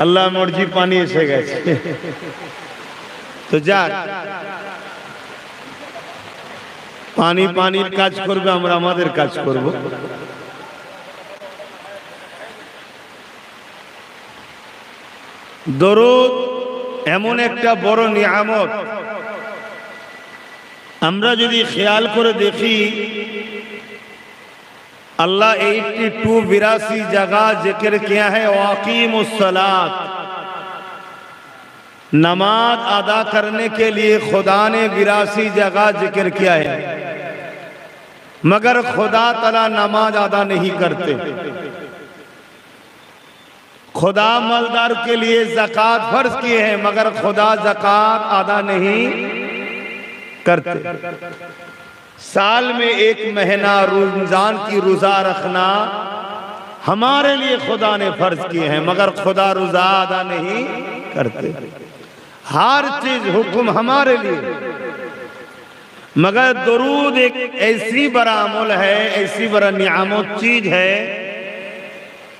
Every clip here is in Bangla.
আল্লাহ মর্জি পানি এসে গেছে। তো যাক, পানি পানির কাজ করবে, আমরা আমাদের কাজ করব। দরুদ এমন একটা বড় নিয়ামত, আমরা যদি খেয়াল করে দেখি, अल्लाह 82 जगह जिक्र किया है वाक़ीमुस्सलात, नमाज अदा करने के लिए खुदा ने 82 जगह जिक्र किया है, मगर खुदा तआला नमाज अदा नहीं करते। खुदा मालदार के लिए ज़कात फर्ज किए हैं, मगर खुदा ज़कात अदा नहीं करते। साल में एक महीना रमजान की रोजा रखना हमारे लिए खुदा ने फर्ज किए हैं, मगर खुदा रोजा अदा नहीं करते। हर चीज हुक्म हमारे लिए, मगर दरूद एक ऐसी बड़ा अमल है, ऐसी बड़ा नियामत चीज है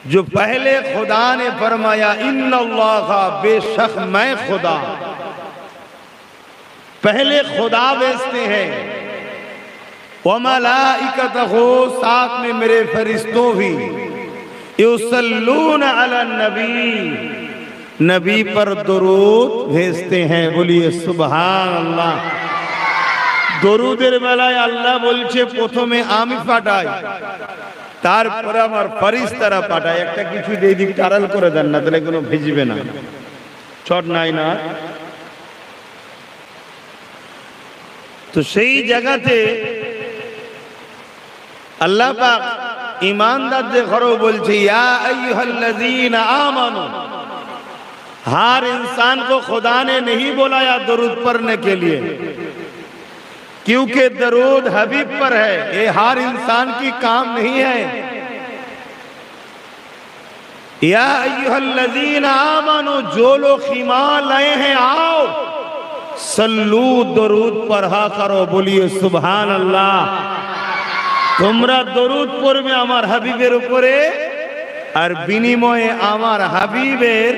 जो पहले खुदा ने फरमाया इन्नल्लाह, बेशक मैं खुदा, पहले खुदा भेजते हैं, व मलाइकतहू, साथ में मेरे फरिश्तों भी, युसल्लून अला नबी, नबी पर दरूद भेजते हैं। बोलिए सुभान अल्लाह। दरूদের বেলায় আল্লাহ বলছে প্রথমে আমি পাঠাই, তারপরে আমার ফেরেশতারা পাঠায়। একটা কিছু এই দিক টারাল করে দেন না, তাহলে কোনো ভিজবে না, ছট নাই না। তো সেই জায়গাতে अल्लाह पाक ईमानदार घरों बोलते या अय्युहल्लज़ीना आमनू, हर इंसान को खुदा ने नहीं बुलाया दरूद पढ़ने के लिए, क्योंकि दरूद हबीब पर है, ये हर इंसान की काम नहीं है। या अय्युहल्लज़ीना आमनू, जो लोग ईमान लाए हैं आओ सल्लू, दरूद पढ़ा करो। बोलिए सुभान अल्लाह। তোমরা দরুদ পড়বে আমার হাবিবের উপরে, আর বিনিময়ে আমার হাবিবের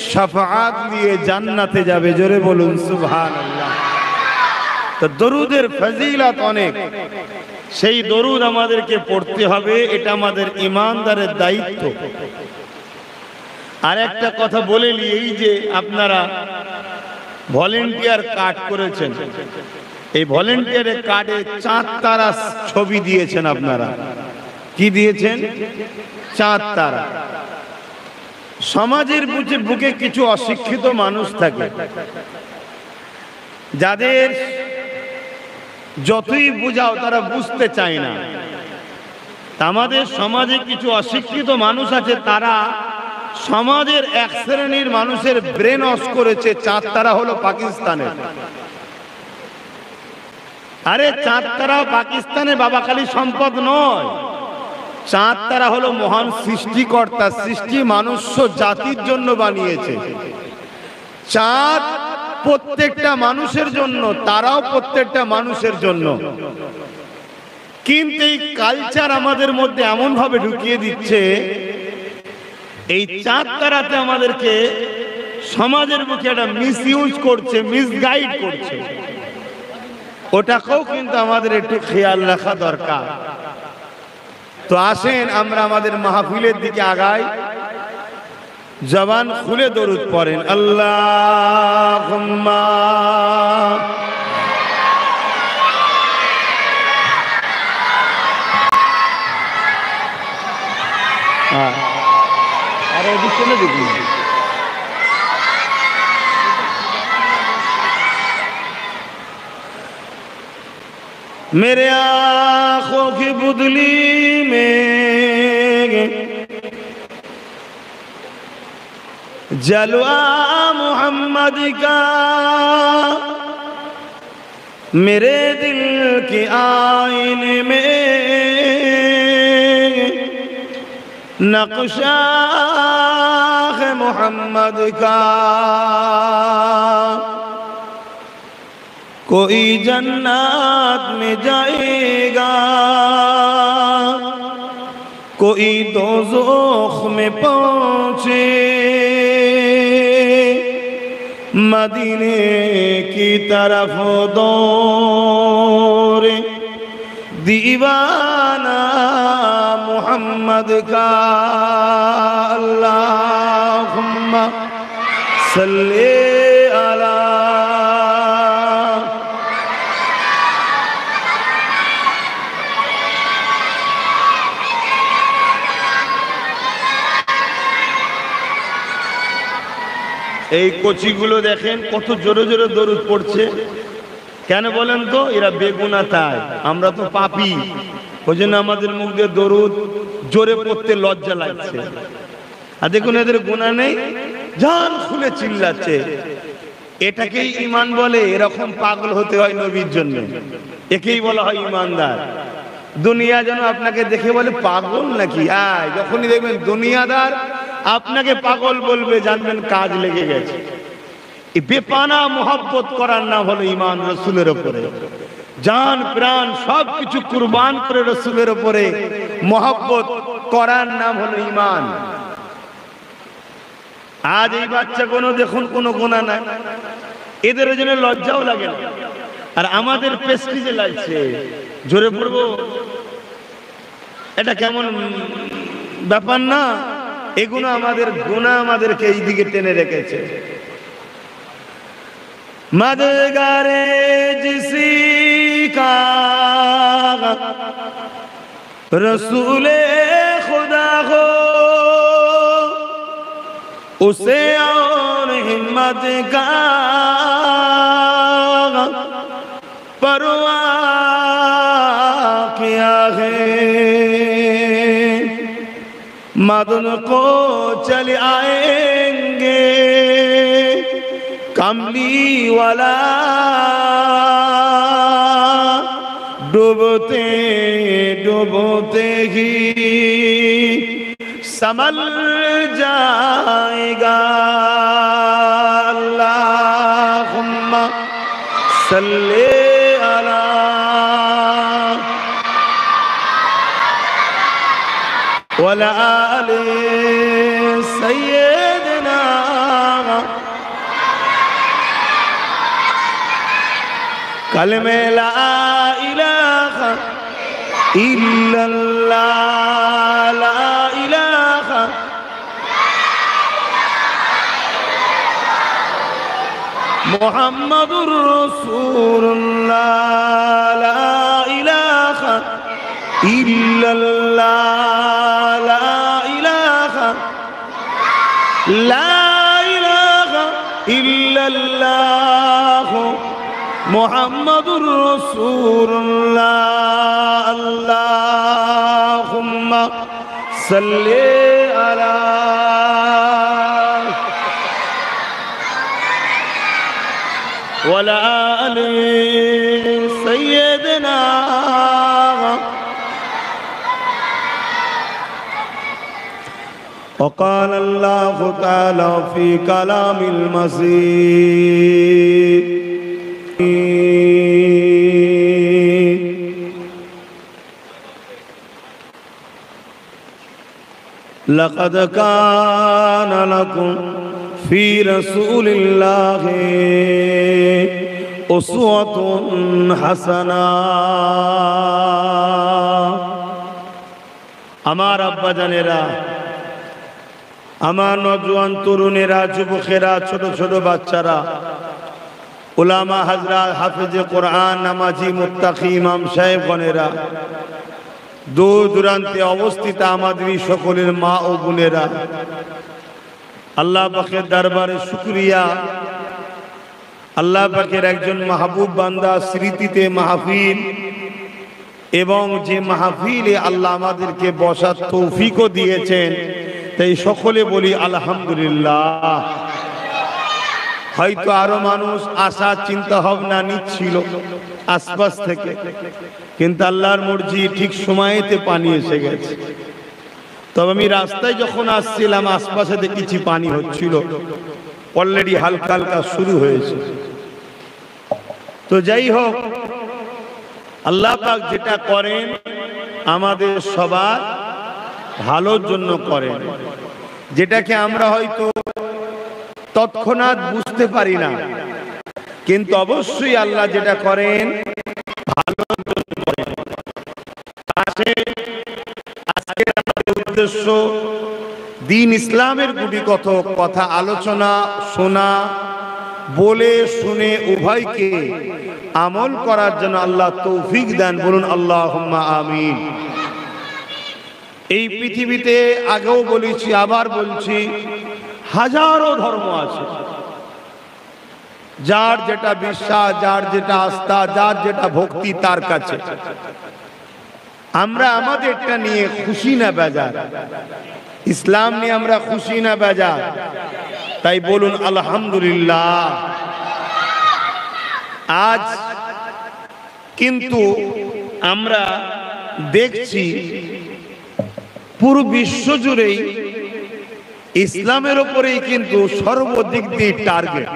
শাফাআত নিয়ে জান্নাতে যাবে। জোরে বলুন সুবহানাল্লাহ। তো দরুদের ফজিলত অনেক, সেই দরুদ আমাদেরকে পড়তে হবে, এটা আমাদের ঈমানদারের দায়িত্ব। আর একটা কথা বলে নিই, এই যে আপনারা ভলেন্টিয়ার কার্ড করেছেন, এই ভলেন্টিয়ারের কার্ডে চাঁদ তারা ছবি দিয়েছেন। আপনারা কি দিয়েছেন? চাঁদ তারা। সমাজের বুকে কিছু অশিক্ষিত মানুষ থাকে, যাদের যতই বুঝাও তারা বুঝতে চায় না। আমাদের সমাজে কিছু অশিক্ষিত মানুষ আছে, তারা সমাজের এক শ্রেণীর মানুষের ব্রেন ওয়াশ করেছে। চাঁদ তারা হলো পাকিস্তানের। আরে চাঁদ তারা পাকিস্তানে বাবাখালী সম্পদ নয়, চাঁদ তারা হলো মহান সৃষ্টিকর্তা, সৃষ্টি মানুষ্য জাতির জন্য বানিয়েছে। চাঁদ প্রত্যেকটা মানুষের জন্য, তারাও প্রত্যেকটা মানুষের জন্য। কিন্তু এই কালচার আমাদের মধ্যে এমন ভাবে ঢুকিয়ে দিচ্ছে, এই চাঁদ তারাতে আমাদেরকে সমাজের মুখে একটা মিসইউজ করছে, মিসগাইড করছে। ওটাকেও কিন্তু আমাদের একটু খেয়াল রাখা দরকার। তো আসেন আমরা আমাদের মাহফিলের দিকে আগাই। জবান খুলে দরুদ পড়েন। আল্লাহুম্মা আরে এদিকে না দেখুন। मेरे आँखों की बुदली में जलवा मोहम्मद का, मेरे दिल के आईने में नक्शा है मोहम्मद का। कोई जन्नत में जाएगा, कोई दोज़ख में पहुँचेगा। मदीने की तरफ दौड़ दीवाना मोहम्मद का अल्लाहुम्मा सल्ले अला। এই কচিগুলো দেখেন কত জোরে জোরে দরুদ পড়ছে, কেন বলেন তো? এরা বেগুনা, তাই আমরা তো পাপী, ওই জন্য আমাদের মুখ দিয়ে দরুদ জোরে পড়তে লজ্জা লাগছে। আর দেখুন এদের গুনাহ নেই, জান খুলে চিল্লাচ্ছে। এটাকেই ঈমান বলে? এরকম পাগল হতে হয় নবীর জন্য, একেই বলা হয় ঈমানদার। দুনিয়া যেন আপনাকে দেখে বলে পাগল নাকি, যখনই দেখবেন দুনিয়াদার আপনাকে পাগল বলবে, জানবেন কাজ লেগে গেছে। এই বেপানা মোহাব্বত করার নাম হলো ঈমান রাসূলের উপরে, জান প্রাণ সবকিছু কুরবান করে রাসূলের উপরে মোহাব্বত করার নাম হলো ঈমান। আজ এই বাচ্চা কোনো দেখুন কোনো গুনাহ নাই, এদের জন্য লজ্জাও লাগে না, আর আমাদের প্রেস্টিজে লাগছে। জোরে পড়বো, এটা কেমন ব্যাপার না? এগুলো আমাদের গুনাহ আমাদেরকে এই দিকে টেনে রেখেছে। मदगारे जिसी का रसूले खुदा हो, उसे और हिम्मत का परवाह किया है। मदन को चले आएंगे कमली वाला, डूबते डूबते ही संभल जाएगा। अल्लाहुम्मा सल्ले अला। वला आले सय्यदना। कलमे ला इलाहा इल्लल्लाह, ला इलाहा मुहम्मदुर रसूलुल्लाह, ला इलाहा इल्लल्लाह, ला इलाहा, ला इलाहा इल्लल्लाह मुहम्मदुर रसूलुल्लाह। अल्लाहुम्मा सल्ले अला। वला आले सय्यदना। وقال الله تعالى في كلام المسيح لقد كان لكم في رسول الله أسوة حسنة। আমার আব্বা জানেরা, আমার নওজোয়ান তরুণেরা, যুবকেরা, ছোট ছোট বাচ্চারা, উলামা হাজরাত, হাফেজে কোরআন, নামাজি, মুত্তাকি ইমাম সাহেবগণেরা, দূর দূরান্তে অবস্থিত আমাদের সকলের মা ও বোনেরা, আল্লাহ পাকের দরবারে শুকরিয়া। আল্লাহ পাকের একজন মাহবুব বান্দা স্মৃতিতে মাহফিল, এবং যে মাহফিলে আল্লাহ আমাদেরকে বসার তৌফিকও দিয়েছেন, তাই সকলে বলি আলহামদুলিল্লাহ। হয়তো আরো মানুষ আসার চিন্তা ভাবনা নিচ্ছিল আশপাশ থেকে, কিন্তু আল্লাহর মর্জি ঠিক সময়েতে পানি এসে গেছে। তবে আমি রাস্তায় যখন আসছিলাম আশপাশে দেখেছি পানি হচ্ছিল, অলরেডি হালকা হালকা শুরু হয়েছে। তো যাই হোক, আল্লাহ পাক যেটা করেন আমাদের সবার ভালোর জন্য করেন। যেটাকে আমরা হয়তো তৎক্ষণাৎ বুঝতে পারি না, কিন্তু অবশ্যই আল্লাহ যেটা করেন ভালো করেন। আজকের আমাদের উদ্দেশ্য দ্বীন ইসলামের গুটিকত কথা আলোচনা, শোনা, বলে শুনে উভয়কে আমল করার জন্য আল্লাহ তৌফিক দেন। বলুন আল্লাহুম্মা আমিন। এই পৃথিবীতে আগেও বলেছি, আবার বলছি, হাজারো ধর্ম আছে। যার যেটা বিশ্বাস, যার যেটা আস্থা, যার যেটা ভক্তি তার কাছে। আমরা আমাদেরটা নিয়ে খুশি না বেজার? ইসলাম নিয়ে আমরা খুশি না বেজার? তাই বলুন আলহামদুলিল্লাহ। আজ কিন্তু আমরা দেখছি পুরো বিশ্ব জুড়েই ইসলামের উপরেই কিন্তু সর্বদিক দিয়ে টার্গেট।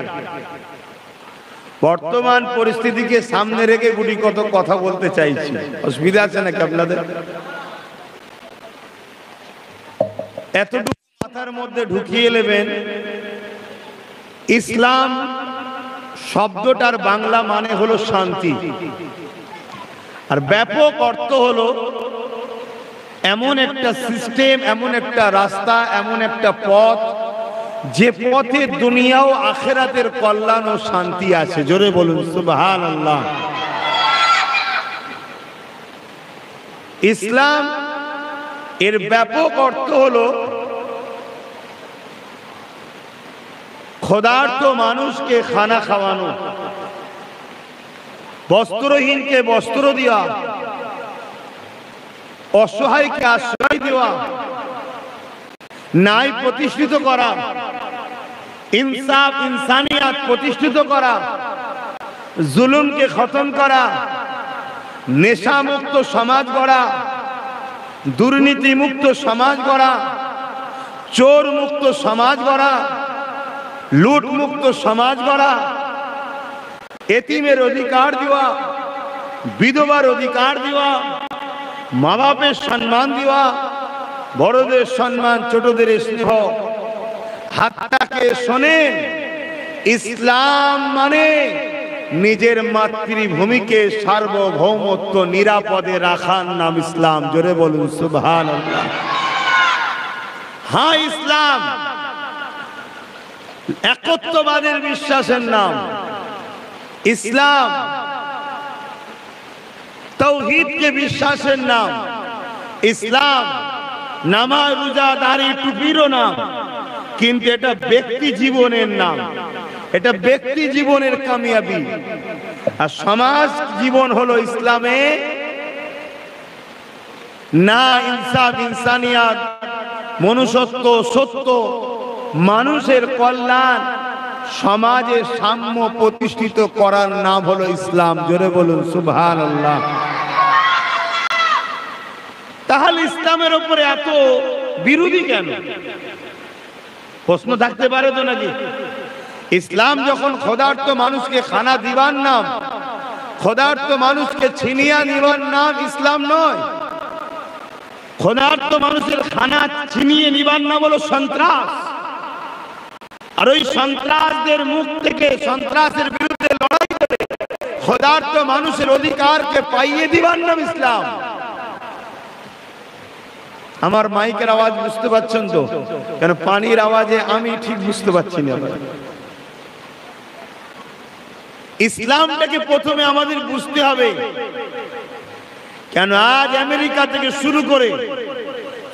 বর্তমান পরিস্থিতিকে সামনে রেখে গুটি কত কথা বলতে চাইছি, অসুবিধা আছে নাকি আপনাদের? এতটুকু মাথার মধ্যে ঢুকিয়ে নেবেন, ইসলাম শব্দটার বাংলা মানে হলো শান্তি, আর ব্যাপক অর্থ হলো এমন একটা সিস্টেম, এমন একটা রাস্তা, এমন একটা পথ যে পথে দুনিয়া ও আখিরাতের কল্যাণ ও শান্তি আছে। জোরে বলুন সুবহানাল্লাহ। ইসলাম এর ব্যাপক অর্থ হলো ক্ষুধার্ত মানুষকে খানা খাওয়ানো, বস্ত্রহীনকে বস্ত্র দেওয়া, অসহায়কে আশ্রয় দেওয়া, ন্যায় প্রতিষ্ঠিত করা, ইনসাফ ইনসানিয়াত প্রতিষ্ঠিত করা, জুলুমকে খতম করা, নেশামুক্ত সমাজ গড়া, দুর্নীতি মুক্ত সমাজ গড়া, চোর মুক্ত সমাজ গড়া, লুট মুক্ত সমাজ গড়া, এতিমের অধিকার দেওয়া, বিধবার অধিকার দেওয়া, মা বাপের সম্মান দেওয়া, বড়দের সম্মান, ছোটদের স্নেহ। হাতটাকে শোনেন, ইসলাম মানে নিজের মাতৃভূমিকে সার্বভৌমত্ব নিরাপদে রাখার নাম ইসলাম। জোরে বলুন সুবহানাল্লাহ। হ্যাঁ, ইসলাম একত্ববাদের বিশ্বাসের নাম। ইসলাম তাওহীদকে বিশ্বাসের নাম। ইসলাম নামাজ, রোজা, দাড়ি, টুপিরও নাম, কিন্তু এটা ব্যক্তি জীবনের নাম। এটা ব্যক্তি জীবনের কামিয়াবি। আর সমাজ জীবন হলো ইসলামে না ইনসাফ ইনসানিয়াত, মনুষ্যত্ব, সত্য, মানুষের কল্যাণ, সমাজে সাম্য প্রতিষ্ঠিত করার নাম হলো ইসলাম। জোরে বলুন সুবহানাল্লাহ। তাহলে ইসলামের উপরে এত বিরোধী কেন? প্রশ্ন থাকতে পারে তো নাকি? ইসলাম যখন ক্ষুধার্ত মানুষকে খানা দিবার নাম, ক্ষুধার্ত মানুষকে ছিনিয়ে নিবার নাম ইসলাম নয়। ক্ষুধার্ত মানুষের খানা ছিনিয়ে নিবার নাম হলো সন্ত্রাস। আর ওই সন্ত্রাসদের মুখ থেকে, সন্ত্রাসের বিরুদ্ধে লড়াই করে ক্ষুধার্ত মানুষের অধিকারকে পাইয়ে দিবার নাম ইসলাম। আমার মাইকের আওয়াজ বুঝতে পাচ্ছেন তো? কেন পানির আওয়াজে আমি ঠিক বুঝতে পারছি না। ইসলামটাকে প্রথমে আমাদের বুঝতে হবে। কেন আজ আমেরিকা থেকে শুরু করে,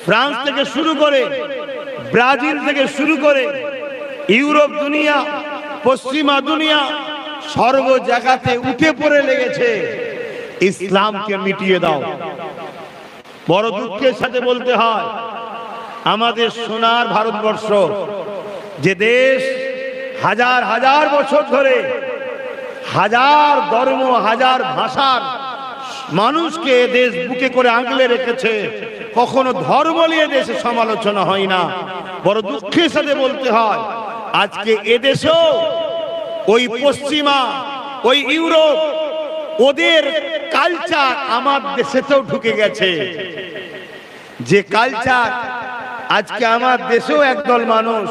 ফ্রান্স থেকে শুরু করে, ব্রাজিল থেকে শুরু করে, ইউরোপ দুনিয়া, পশ্চিমা দুনিয়া, সর্ব জায়গাতে উঠে পড়ে লেগেছে ইসলামকে মিটিয়ে দাও। বড় দুঃখের সাথে বলতে হয়, আমাদের সোনার ভারতবর্ষ, যে দেশ হাজার হাজার বছর ধরে হাজার ধর্ম, হাজার ভাষার মানুষকে দেশ বুকে করে আগলে রেখেছে, কখনো ধর্ম নিয়ে দেশে সমালোচনা হয় না। বড় দুঃখের সাথে বলতে হয়, আজকে এদেশেও ওই পশ্চিমা, ওই ইউরোপ, ওদের কালচার আমার দেশেতেও ঢুকে গেছে। যে কালচার আজকে আমার দেশেও একদল মানুষ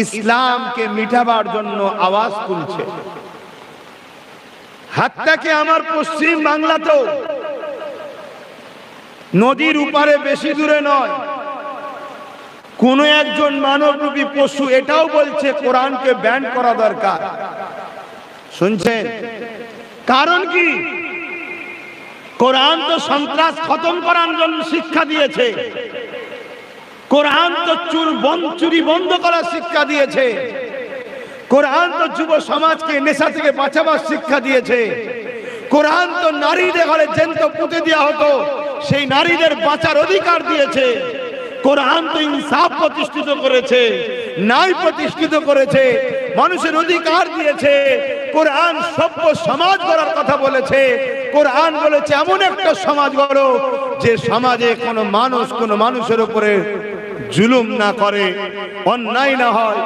ইসলামকে মিটাবার জন্য আওয়াজ তুলছে। হাত্তাকে আমার পশ্চিম বাংলাতেও নদীর উপারে বেশি দূরে নয়, কোন একজন মানবরূপী পশু এটাও বলছে কোরআনকে ব্যান করা দরকার। শুনছেন? কারণ কি? কোরআন তো সন্ত্রাস খতম করার জন্য শিক্ষা দিয়েছে, কোরআন তো চুরি বন্ধ করার শিক্ষা দিয়েছে, কোরআন তো যুব সমাজকে নেশা থেকে বাঁচাবার শিক্ষা দিয়েছে, কোরআন তো নারীদের ঘরে জ্যান্ত পুঁতে দেওয়া হতো সেই নারীদের বাঁচার অধিকার দিয়েছে, কোরআন তো ইনসাফ প্রতিষ্ঠিত করেছে, ন্যায় প্রতিষ্ঠিত করেছে, মানুষের অধিকার দিয়েছে, কোরআন সভ্য সমাজ গড়ার কথা বলেছে, কোরআন বলেছে এমন একটা সমাজ গড়ো যে সমাজে কোনো মানুষের উপরে জুলুম না করে, অন্যায় না হয়,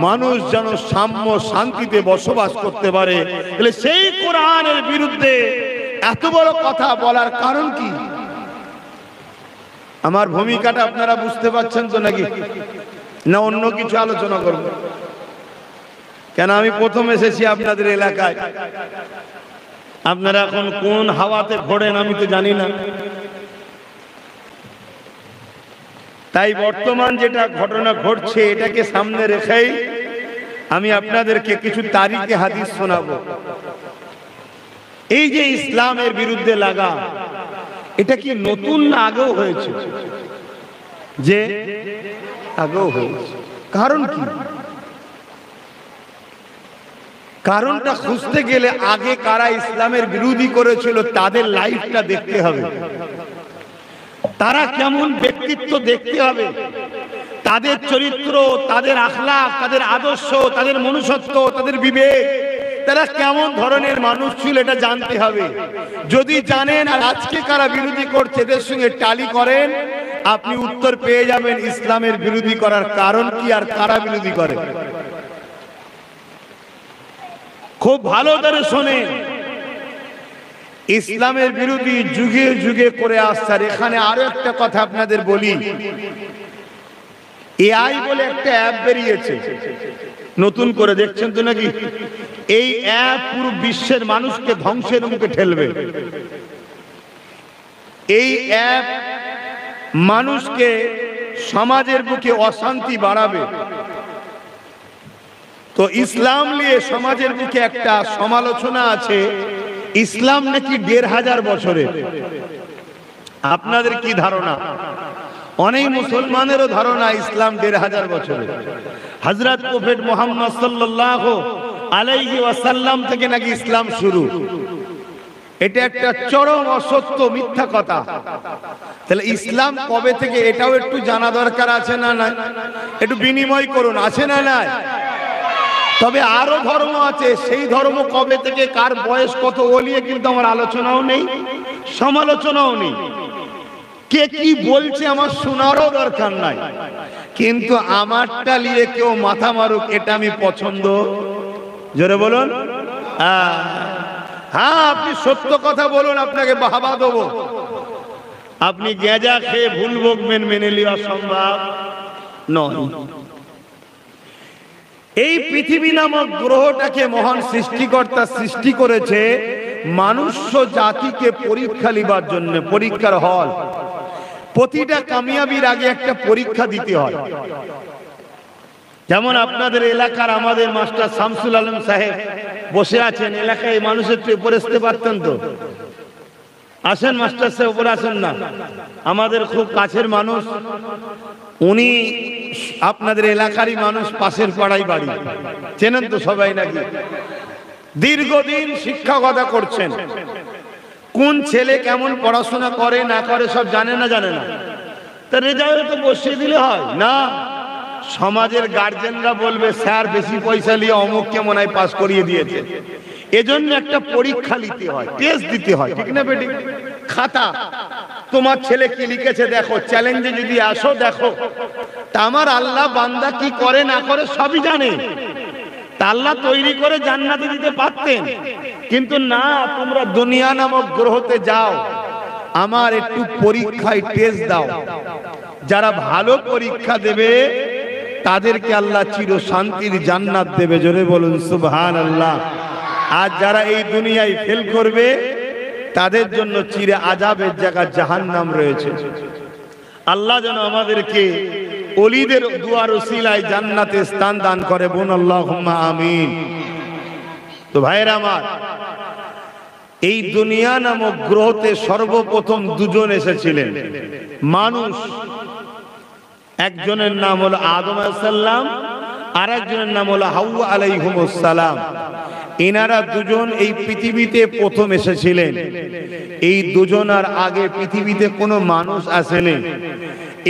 মানুষ যেন সাম্য শান্তিতে বসবাস করতে পারে। তাহলে সেই কোরআনের বিরুদ্ধে এত বড় কথা বলার কারণ কি? আমার ভূমিকাটা আপনারা বুঝতে পারছেন তো নাকি, না অন্য কিছু আলোচনা করব? কেন আমি প্রথম এসেছি আপনাদের এলাকায়, আপনারা এখন কোন হাওয়াতে ঘোরেন আমি তো জানি না। তাই বর্তমান যেটা ঘটনা ঘটছে এটাকে সামনে রেখেই আমি আপনাদেরকে কিছু তারিখে হাদিস শোনাবো। এই যে ইসলামের বিরুদ্ধে লাগা, এটা কি নতুন না আগেও হয়েছে? যে আগেও হয়েছে। কারণ কি? কারণটা খুঁজতে গেলে আগে কারা ইসলামের বিরোধী করেছিল তাদের লাইফটা দেখতে হবে, তারা কেমন ব্যক্তিত্ব দেখতে হবে, তাদের চরিত্র, তাদের আখলাক, তাদের আদর্শ, তাদের মনুষ্যত্ব, তাদের বিবেক, তারা কেমন ধরনের মানুষ ছিল এটা জানতে হবে। যদি জানেন আর আজকে কারা বিরোধী করছে এদের সঙ্গে টালি করেন, আপনি উত্তর পেয়ে যাবেন ইসলামের বিরোধী করার কারণ কি আর কারা বিরোধী করে। খুব ভালো করে শোনেন, ইসলামের বিরোধী যুগে যুগে করে আসছে। এখানে আরো একটা কথা আপনাদের বলি, এআই বলে একটা অ্যাপ বেরিয়েছে নতুন করে, দেখছেন তো নাকি? এই অ্যাপ পুরো বিশ্বের মানুষকে ধ্বংসের মুখে ঠেলবে। এই অ্যাপ মানুষকে সমাজের বুকে অশান্তি বাড়াবে। তো ইসলাম নিয়ে সমাজের বুকে একটা সমালোচনা আছে, ইসলাম নাকি 1500 বছরের। আপনাদের কি ধারণা? অনেক মুসলমানেরও ধারণা ইসলাম 1500 বছরের। হযরত প্রফেট মুহাম্মদ সাল্লাল্লাহু আলাইহি ওয়াসাল্লাম থেকে নাকি ইসলাম শুরু। এটা একটা চরম অসত্য মিথ্যা কথা। তাহলে ইসলাম কবে থেকে এটাও একটু জানা দরকার আছে না? না একটু বিনিময় করুন, আছে না? নাই। তবে আরো ধর্ম আছে, সেই ধর্ম কবে থেকে কার বয়স কত ও নিয়ে কিন্তু আমার আলোচনাও নেই, সমালোচনাও নেই। কে কি বলছে আমার শোনারও দরকার নাই, কিন্তু আমারটা নিয়ে কেউ মাথা মারুক এটা আমি পছন্দ। জোরে বলুন হ্যাঁ। আপনি সত্য কথা বলুন, আপনাকে বাহবা দেবো। আপনি গেঁজা খেয়ে ভুল বকবেন, মেনে নেওয়া সম্ভব নয়। এই পৃথিবী নামক গ্রহটাকে মহান সৃষ্টিকর্তা সৃষ্টি করেছে মানুষ্য জাতিকে পরীক্ষা নিবার জন্য, পরীক্ষার হল। প্রতিটা কামিয়াবির আগে একটা পরীক্ষা দিতে হয়। যেমন আপনাদের এলাকার আমাদের মাস্টার শামসুল আলম সাহেব বসে আছেন, এলাকায় মানুষের উপরে আসতে পারতেন তো? আসেন মাস্টার সাহেব, উপরে আসেন না। আমাদের খুব কাছের মানুষ উনি, আপনাদের এলাকারই মানুষ, পাশের পাড়ায় বাড়ি, চেনেন তো সবাই নাকি? দীর্ঘদিন শিক্ষকতা করছেন। কোন ছেলে কেমন পড়াশোনা করে না করে সব জানে না? জানে না? তা রেজাল্ট তো বসিয়ে দিলে হয় না? সমাজের গার্জেনরা বলবে স্যার বেশি পয়সা নিয়ে অমুককে মনে হয় পাস করিয়ে দিয়েছে। এজন্য একটা পরীক্ষা নিতে হয়, টেস্ট দিতে হয়, ঠিক না বেটি? খাতা, তোমার ছেলে কি লিখেছে দেখো, চ্যালেঞ্জে যদি আসো দেখো। তা আমার আল্লাহ বান্দা কি করে না করে সবই জানে। তা আল্লাহ তৈরি করে জান্নাতে দিতে পারতেন, কিন্তু না, তোমরা দুনিয়া নামক গ্রহতে যাও, আমার একটু পরীক্ষায় টেস্ট দাও। যারা ভালো পরীক্ষা দেবে তাদেরকে আল্লাহ চির শান্তির জান্নাত দেবে। জোরে বলুন সুবহানাল্লাহ। আর যারা এই দুনিয়ায় ফেল করবে তাদের জন্য চির আযাবের জায়গা জাহান্নাম রয়েছে। আল্লাহ যেন আমাদেরকে ওলিদের দুয়ার ওসিলায় জান্নাতে স্থান দান করে। বলুন আল্লাহুম্মা আমিন। তো ভাইরা আমার, এই দুনিয়া নামক গ্রহতে সর্বপ্রথম দুজন এসেছিলেন মানুষ। একজনের নাম হলো আদম আলাইহিস সালাম, আর একজনের নাম হলো হাওয়া আলাইহিমুস সালাম। এনারা দুজন এই পৃথিবীতে প্রথম এসেছিলেন। এই দুজনার আগে পৃথিবীতে কোনো মানুষ আসেনি।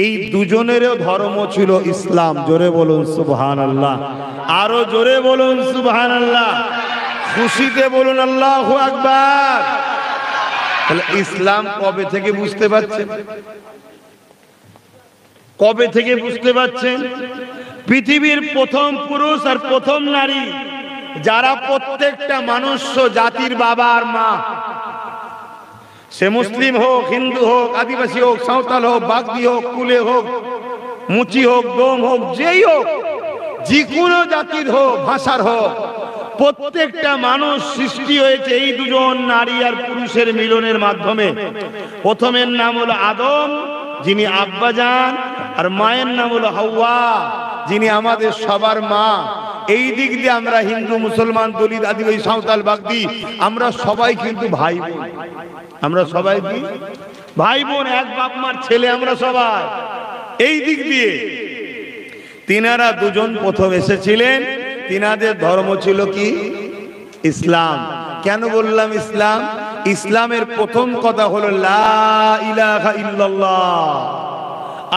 এই দুজনেরও ধর্ম ছিল ইসলাম। জোরে বলুন সুবহানাল্লাহ। আরো জোরে বলুন সুবহানাল্লাহ। খুশিতে বলুন আল্লাহু আকবার। তাহলে ইসলাম কবে থেকে বুঝতে পারছেন? কবে থেকে বুঝতে পারছেন? পৃথিবীর প্রথম পুরুষ আর প্রথম নারী যারা প্রত্যেকটা মানুষ জাতির বাবা আর মা, সে মুসলিম হোক, হিন্দু হোক, আদিবাসী হোক, সাঁওতাল হোক, বাগদি হোক, কুলে হোক, মুচি হোক, ডোম হোক, যেই হোক, যে কোনো জাতির হোক, ভাষার হোক, প্রত্যেকটা মানুষ সৃষ্টি হয়েছে এই দুজন নারী আর পুরুষের মিলনের মাধ্যমে। প্রথমের নাম হলো আদম, যিনি আব্বাজান, আর মায়ের নাম হলো হাওয়া, যিনি আমাদের সবার মা। এই দিক দিয়ে আমরা হিন্দু, মুসলমান, দলিত, আদিবাসী, সাঁওতাল, বাগদি, আমরা সবাই কিন্তু ভাই বোন। আমরা সবাই কি ভাই বোন, এক বাপ মার ছেলে আমরা সবাই। এই দিক দিয়ে তিনারা দুজন প্রথম এসেছিলেন। তিনাদের ধর্ম ছিল কি? ইসলাম। কেন বললাম ইসলাম? ইসলামের প্রথম কথা হলো লা ইলাহা ইল্লাল্লাহ,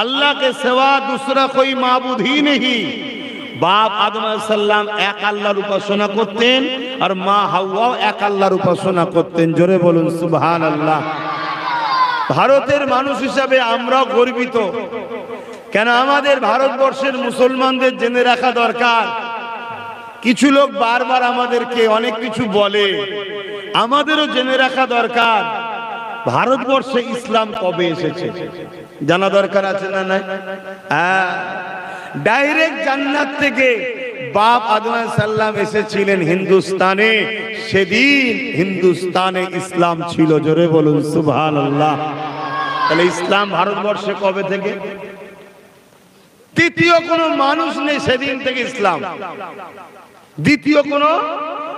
अल्लाह के सिवा दूसरा कोई माबूद ही नहीं। बाप आदम अलैहिस्सलाम एक আল্লাহর উপাসনা করতেন আর মা হাওয়া এক আল্লাহর উপাসনা করতেন। জোরে বলুন সুবহানাল্লাহ। ভারতের মানুষ হিসাবে আমরা গর্বিত। কেন আমাদের ভারতবর্ষের মুসলমানদের জেনে রাখা দরকার। কিছু লোক বারবার আমাদেরকে অনেক কিছু বলে, আমাদেরও জেনে রাখা দরকার ভারতবর্ষে ইসলাম কবে এসেছে, জানা দরকার আছে না নাই? ডাইরেক্ট জান্নাত থেকে বাপ আদম আলাইহিস সালাম এসেছিলেন হিন্দুস্তানে। সেদিন হিন্দুস্তানে ইসলাম ছিল। জোরে বলুন সুবহানাল্লাহ। তাহলে ইসলাম ভারতবর্ষে কবে থেকে? তৃতীয় কোনো মানুষ নেই সেদিন থেকে ইসলাম। দ্বিতীয় কোনো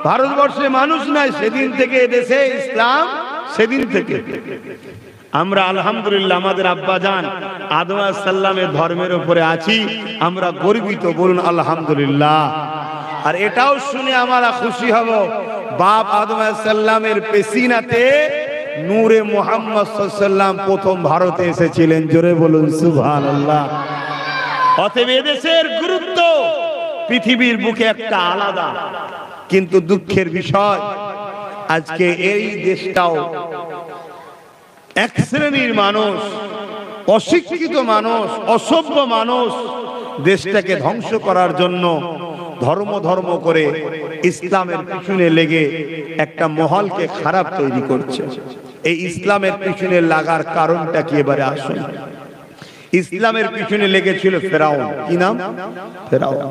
ভারতবর্ষে মানুষ নাই সেদিন থেকে এদেশে ইসলাম, সেদিন থেকে। আমরা আলহামদুলিল্লাহ আমাদের আব্বাজান আদম আলাইহিস সালামের ধর্মের উপরে আছি, আমরা গর্বিত। বলুন আলহামদুলিল্লাহ। আর এটাও শুনে আমরা খুশি হব, বাপ আদম আলাইহিস সালামের পেশিনাতে নূরে মুহাম্মদ সাল্লাল্লাহু আলাইহি ওয়াসাল্লাম প্রথম ভারতে এসেছিলেন। জোরে বলুন সুবহানাল্লাহ। অতএব এদেশের গুরুত্ব পৃথিবীর বুকে একটা আলাদা। কিন্তু দুঃখের বিষয়, আজকে এই দেশটাও এক শ্রেণীর মানুষ, অশিক্ষিত মানুষ, অসভ্য মানুষ দেশটাকে ধ্বংস করার জন্য ধর্ম ধর্ম করে ইসলামের পিছনে লেগে একটা মহলকে খারাপ তৈরি করছে। এই ইসলামের পিছনে লাগার কারণটা কি এবারে আসুন। ইসলামের পিছনে লেগেছিল ফেরাউন। কি নাম? ফেরাউন।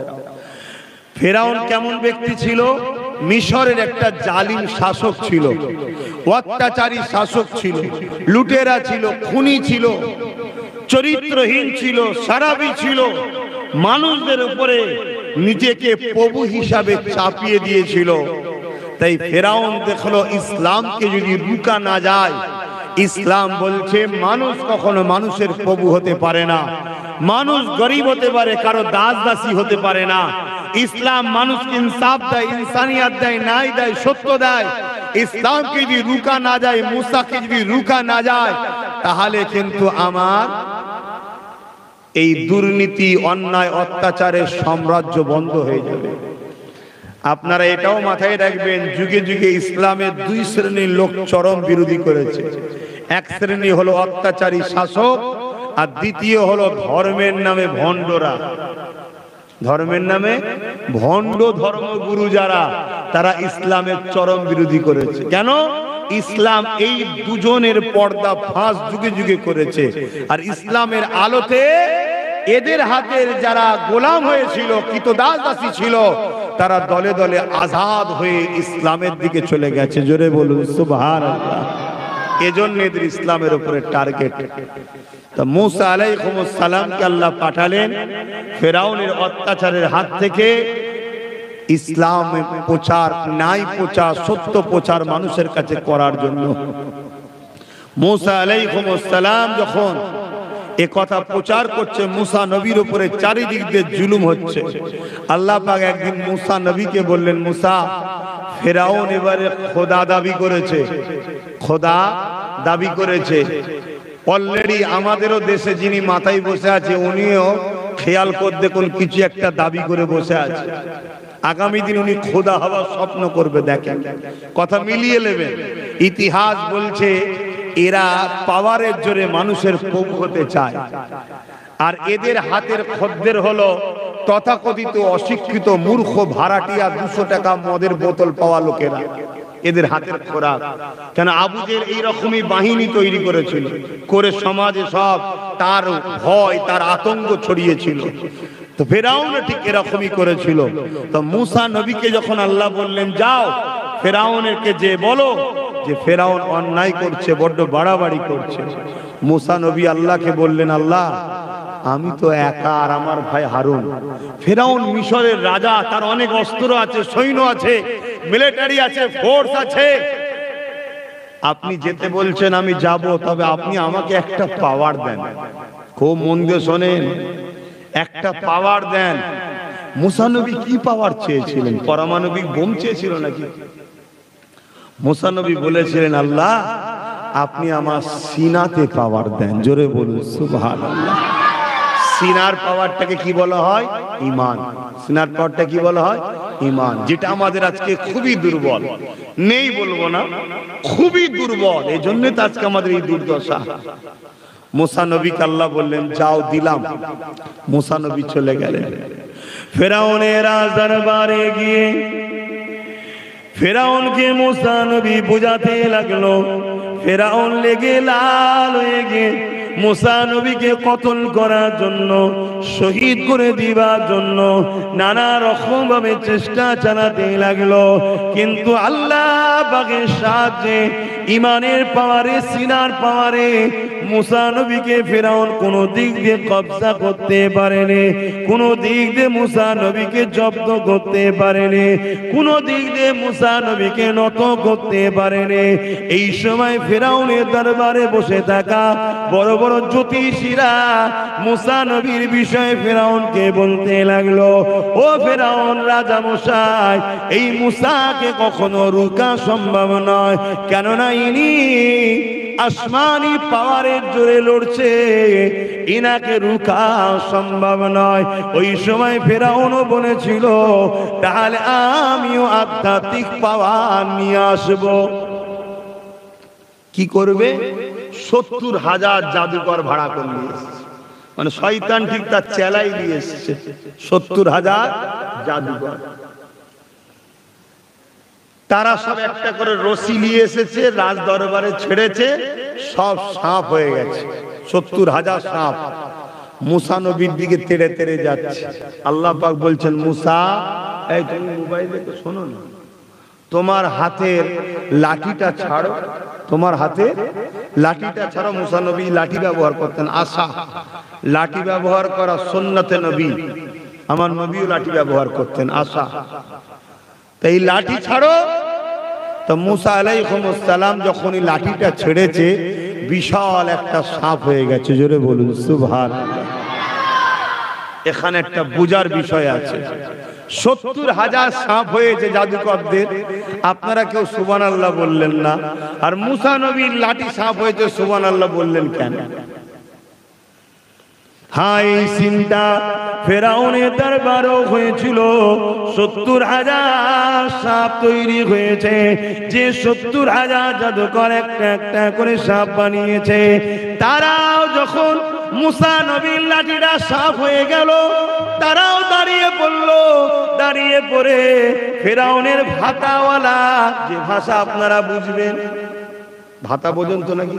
ফেরাউন কেমন ব্যক্তি ছিল? মিশরের একটা জালিম শাসক ছিল, অত্যাচারী শাসক ছিল, লুটেরা ছিল, খুনি ছিল, চরিত্রহীন ছিল, সারাবি ছিল। মানুষদের উপরে নিজেকে প্রভু হিসাবে চাপিয়ে দিয়েছিল। তাই ফেরাউন দেখলো ইসলামকে যদি রুকা না যায়, ইসলাম বলছে মানুষ কখনো মানুষের প্রভু হতে পারে না, মানুষ গরিব হতে পারে, কারো দাস দাসী হতে পারে না। ইসলাম মানুষকে ইনসাফ দেয়, ইনসানিয়াত দেয়, ন্যায় দেয়, সত্য দেয়। ইসলামকে যদি রুকা না যায়, মুসাকে যদি রুকা না যায়, তাহলে কিন্তু আমার এই দুর্নীতি, অন্যায়, অত্যাচারের সাম্রাজ্য বন্ধ হয়ে যাবে। আপনারা এটাও মাথায় রাখবেন, যুগে যুগে ইসলামের দুই শ্রেণীর লোক চরম বিরোধী করেছে। এক শ্রেণী হলো অত্যাচারী শাসক, আর দ্বিতীয় হলো ধর্মের নামে ভণ্ডরা। ধর্মের নামে ভণ্ড ধর্মগুরু যারা, তারা ইসলামের চরম বিরোধী করেছে। কেন? ইসলাম এই দুজনের পর্দা ফাঁস যুগে যুগে করেছে। আর ইসলামের আলোতে এদের হাতের যারা গোলাম হয়েছিল, কৃতদাস দাসী ছিল, তারা দলে দলে আজাদ হয়ে ইসলামের দিকে চলে গেছে। জোরে বলুন সুবহানাল্লাহ। এজন্য এদের ইসলামের উপরে টার্গেট। তো মুসা আলাইহিস সালামকে আল্লাহ পাঠালেন ফেরাউনের অত্যাচারের হাত থেকে ইসলাম প্রচার, ন্যায় প্রচার, সত্য প্রচার মানুষের কাছে করার জন্য। মুসা আলাইহিস সালাম যখন এ কথা প্রচার করছে, মুসা নবীর উপরে চারিদিক দিয়ে জুলুম হচ্ছে, আল্লাহ পাক একদিন মুসা নবীকে বললেন, মুসা, ফেরাউন এবারে খোদা দাবি করেছে, খোদা দাবি করেছে। অলরেডি আমাদেরও দেশে যিনি মাথায় বসে আছে উনিও খেয়াল করে দেখুন কিছু একটা দাবি করে বসে আছে। আগামী দিন উনি খোদা হওয়ার স্বপ্ন করবে। দেখেন, কথা মিলিয়ে নেবেন। ইতিহাস বলছে এরা পাওয়ারের জোরে মানুষের প্রভু হতে চায়, আর এদের হাতের খদ্দের হলো তথাকথিত অশিক্ষিত মূর্খ ভাড়াটিয়া 200 টাকা মদের বোতল পাওয়া লোকেরা, এদের হাতের খোরাক। কেন আবু জেহেল এইরকমই বাহিনী তৈরি করেছিল, করে সমাজে সব তার ভয়, তার আতঙ্ক ছড়িয়েছিল। তো ফেরাউন ঠিক এরকমই করেছিল। তো মুসা নবীকে যখন আল্লাহ বললেন, যাও ফেরাউনকে যে বলো যে ফেরাউন অন্যায় করছে, বড্ড বাড়াবাড়ি করছে। মুসা নবী আল্লাহকে বললেন, আল্লাহ আমি তো একা আর আমার ভাই হারুন। ফেরাউন মিশরের রাজা, তার অনেক অস্ত্র আছে, সৈন্য আছে, মিলিটারি আছে, ফোর্স আছে। আপনি যেতে বলছেন আমি যাব, তবে আপনি আমাকে একটা পাওয়ার দেন। খুব মন দিয়ে শোনেন, একটা পাওয়ার দেন। মুসা নবী কি পাওয়ার চেয়েছিলেন? পারমাণবিক বোম চেয়েছিল নাকি? মুসা নবী বলেছিলেন, আল্লাহ আপনি আমার সিনাতে পাওয়ার দেন। জোরে বলুন সুবহানাল্লাহ। সিনার পাওয়ারটাকে কি বলা হয়? ঈমান। সিনার পাওয়ারটা কি বলা হয়? ঈমান। যেটা আমাদের আজকে খুবই দুর্বল, নেই বলবো না, খুবই দুর্বল। এই জন্য তো আজকে আমাদের এই দুর্দশা। মুসা নবীকে আল্লাহ বললেন, যাও, দিলাম। মুসা নবী চলে গেলেন ফেরাউনের রাজদরবারে গিয়ে ফেরাউনকে মুসা নবী বোঝাতে লাগলো। ফেরাউন লেগে লাল হয়ে গিয়ে মুসা নবীকে কতল করার জন্য, শহীদ করে দিবার জন্য নানা রকম ভাবে চেষ্টা চালাতে লাগলো। কিন্তু আল্লাহ পাকের সাহায্যে, ইমানের পাওয়ারে, সিনার পাওয়ারে মুসা নবীকে ফেরাউন কোন দিক দিয়ে কবজা করতে পারেনি, কোন দিক দিয়ে মুসা নবীকে জব্দ করতে পারেনি, কোন দিক দিয়ে মুসা নবীকে নত করতে পারেনি। এই সময় ফেরাউনের দরবারে বসে থাকা বড় বড় জ্যোতিষীরা মুসা নবীর বিষয়ে ফেরাউনকে বলতে লাগলো, ও ফেরাউন রাজা মশাই, এই মুসাকে কখনো রুকা সম্ভব নয়, কেননা ইনি আসমানি পাওয়ারের জোরে লড়ছে, ইনাকে রুকা সম্ভব নয়। ওই সময় ফেরাউনও বলেছিল, তাহলে আমিও আধ্যাত্মিক পাওয়ার নিয়ে আসব। কি করবে? 70,000 জাদুকর ভাড়া করে নিয়ে এসছে, মানে শয়তান ঠিক তার চেলাই নিয়ে এসছে 70,000 জাদুকর। তারা সব একটা করে রশি নিয়ে এসেছে, রাজ দরবারে ছেড়েছে, সব সাপ হয়ে গেছে, 70,000 সাপ মুসা নবীর দিকে তেড়ে তেড়ে যাচ্ছে। আল্লাহ পাক বলছেন, মুসা, এই তুমি মোবাইলে তো শোনো না, তোমার হাতের লাঠিটা ছাড়ো, তোমার হাতে লাঠিটা ছাড়ো। মুসা নবী লাঠি ব্যবহার করতেন, আশা লাঠি ব্যবহার করা সুন্নতে নবী, আমার নবীও লাঠি ব্যবহার করতেন, আশা। এই লাঠি ছাড়ো। তো মুসা আলাইহিস সালাম যখন এই লাঠিটা ছেড়েছে, বিশাল একটা সাপ হয়ে গেছে। জোরে বলুন সুবহানাল্লাহ। এখানে একটা বুঝার বিষয় আছে, 70,000 সাপ হয়েছে জাদুকরদের, আপনারা কেউ সুবহানাল্লাহ বললেন না, আর মুসা নবীর লাঠি সাপ হয়েছে, সুবহানাল্লাহ বললেন কেন? হাই চিন্তা ফেরাউনের দরবারও হয়েছিল, 70,000 সাপ তৈরি হয়েছে। যে 70,000 জাদুকর একটা একটা করে সাপ বানিয়েছে, তারাও যখন মুসা নবীর লাঠিটা সাপ হয়ে গেল, তারাও দাঁড়িয়ে পড়লো। দাঁড়িয়ে পড়ে ফেরাউনের ভাতাওয়ালা, যে ভাষা আপনারা বুঝবেন, ভাতা বোঝেন তো নাকি?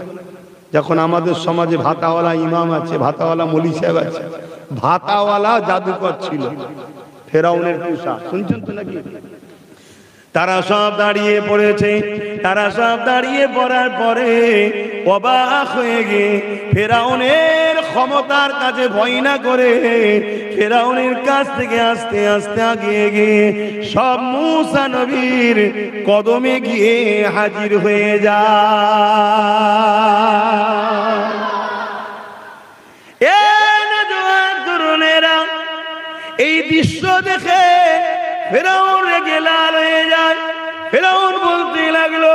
যখন আমাদের সমাজে ভাতাওয়ালা ইমাম আছে, ভাতাওয়ালা মৌলী সাহেব আছে, ভাতাওয়ালা জাদুকর ছিল ফেরাউনের পোষা, শুনছেন তো নাকি? তারা সব দাঁড়িয়ে পড়েছে, তারা সব দাঁড়িয়ে পড়ার পরে অবাক হয়ে গিয়ে ফেরাউনের ক্ষমতার কাছে ভয় না করে ফেরাউনের কাছ থেকে আস্তে আস্তে আগিয়ে গিয়ে সব মূসা নবীর কদমে গিয়ে হাজির হয়ে যায়। এই দৃশ্য দেখে ফেরাউন রেগে লাল হয়ে যায়। ফেরাউন বলতে লাগলো,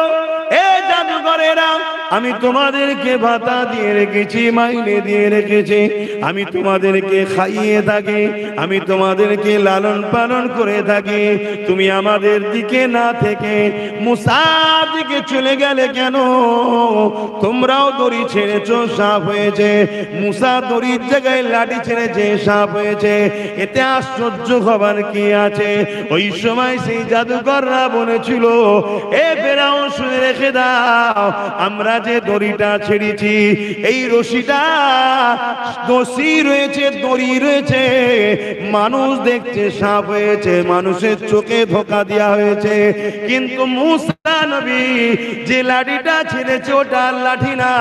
এ জাদুকরেরা, আমি তোমাদেরকে ভাতা দিয়ে রেখেছি, মাইনে দিয়ে রেখেছি, আমি তোমাদেরকে খাইয়ে থাকি, আমি তোমাদেরকে লালন পালন করে থাকি, তুমি আমাদের দিকে না থেকে মুসার দিকে চলে গেলে কেন? তোমরাও দড়ি ছেড়েছ, সাপ হয়েছে, মুসা দড়ির জায়গায় লাঠি ছেড়েছে, সাপ হয়েছে, এতে আশ্চর্য হবার কি আছে? ওই সময় সেই জাদুকররা বলেছিল, এ ফেরাউন শুনে রেখে দাও, আমরা যে দড়িটা ছেড়েছি এই রশিটা দড়ি রয়েছে, দড়ি রয়েছে, মানুষ দেখছে সাপ হয়েছে, মানুষের চোখে ধোঁকা দেওয়া হয়েছে, কিন্তু মূসা নবী যে লাঠিটা ছেড়েছে ওটা লাঠি না,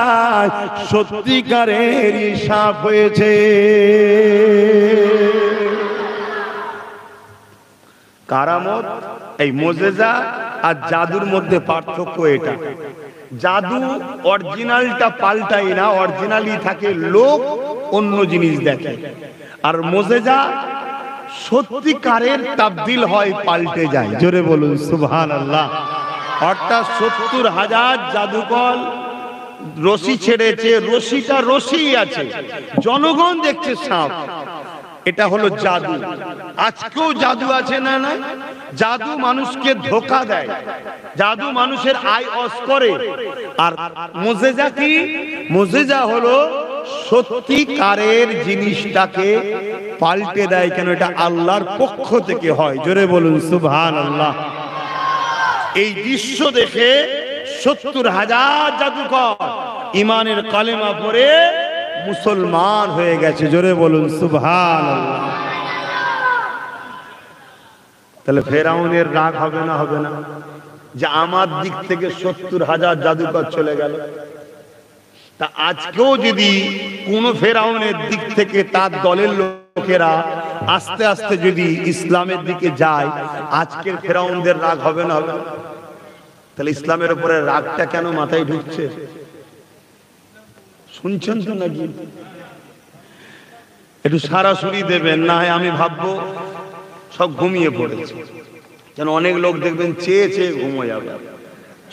সত্যিকারেরই সাপ হয়েছে। কারামত, এই মুজিজা আর জাদুর মধ্যে পার্থক্য এটা। জাদু অরিজিনালটা পাল্টায় না, অরিজিনালি থাকে, লোক অন্য জিনিস দেখে। আর মুজিজা সত্যিকারের তাবদীল হয়, পাল্টে যায়। জোরে বলুন সুবহানাল্লাহ। অর্থাৎ ৭০,০০০ জাদুকর রশি ছেড়েছে, রশিটা রশি আছে, জনগণ দেখছে সাপ, এটা হলো জাদু। আজকেও জাদু আছে না? না, জাদু মানুষকে ধোঁকা দেয়, জাদু মানুষের আয় অস করে। আর মুজিজা কি? মুজিজা হলো সত্যিকারের জিনিসটাকে পাল্টে দেয়। কেন? এটা আল্লাহর পক্ষ থেকে হয়। জোরে বলুন সুবহানাল্লাহ। এই দৃশ্য দেখে ৭০,০০০ জাদুকর ইমানের কালেমা পড়ে মুসলমান হয়ে গেছে। জোরে বলুন সুবহানাল্লাহ। তাহলে ফেরাউনের রাগ হবে না? হবে না যে আমার দিক থেকে ৭০,০০০ জাদুকর চলে গেল। তা আজকেও যদি কোন ফেরাউনের দিক থেকে তার দলের লোকেরা আস্তে আস্তে যদি ইসলামের দিকে যায়, আজকের ফেরাউনদের রাগ হবে না? হবে না? তাহলে ইসলামের উপরে রাগটা কেন মাথায় ঢুকছে? শুনছেন তো নাকি? একটু সরাসরি দেবেন, না হয় আমি ভাববো সব ঘুমিয়ে পড়েছে। যেন অনেক লোক দেখবেন চেয়ে চেয়ে ঘুমিয়ে যাবে,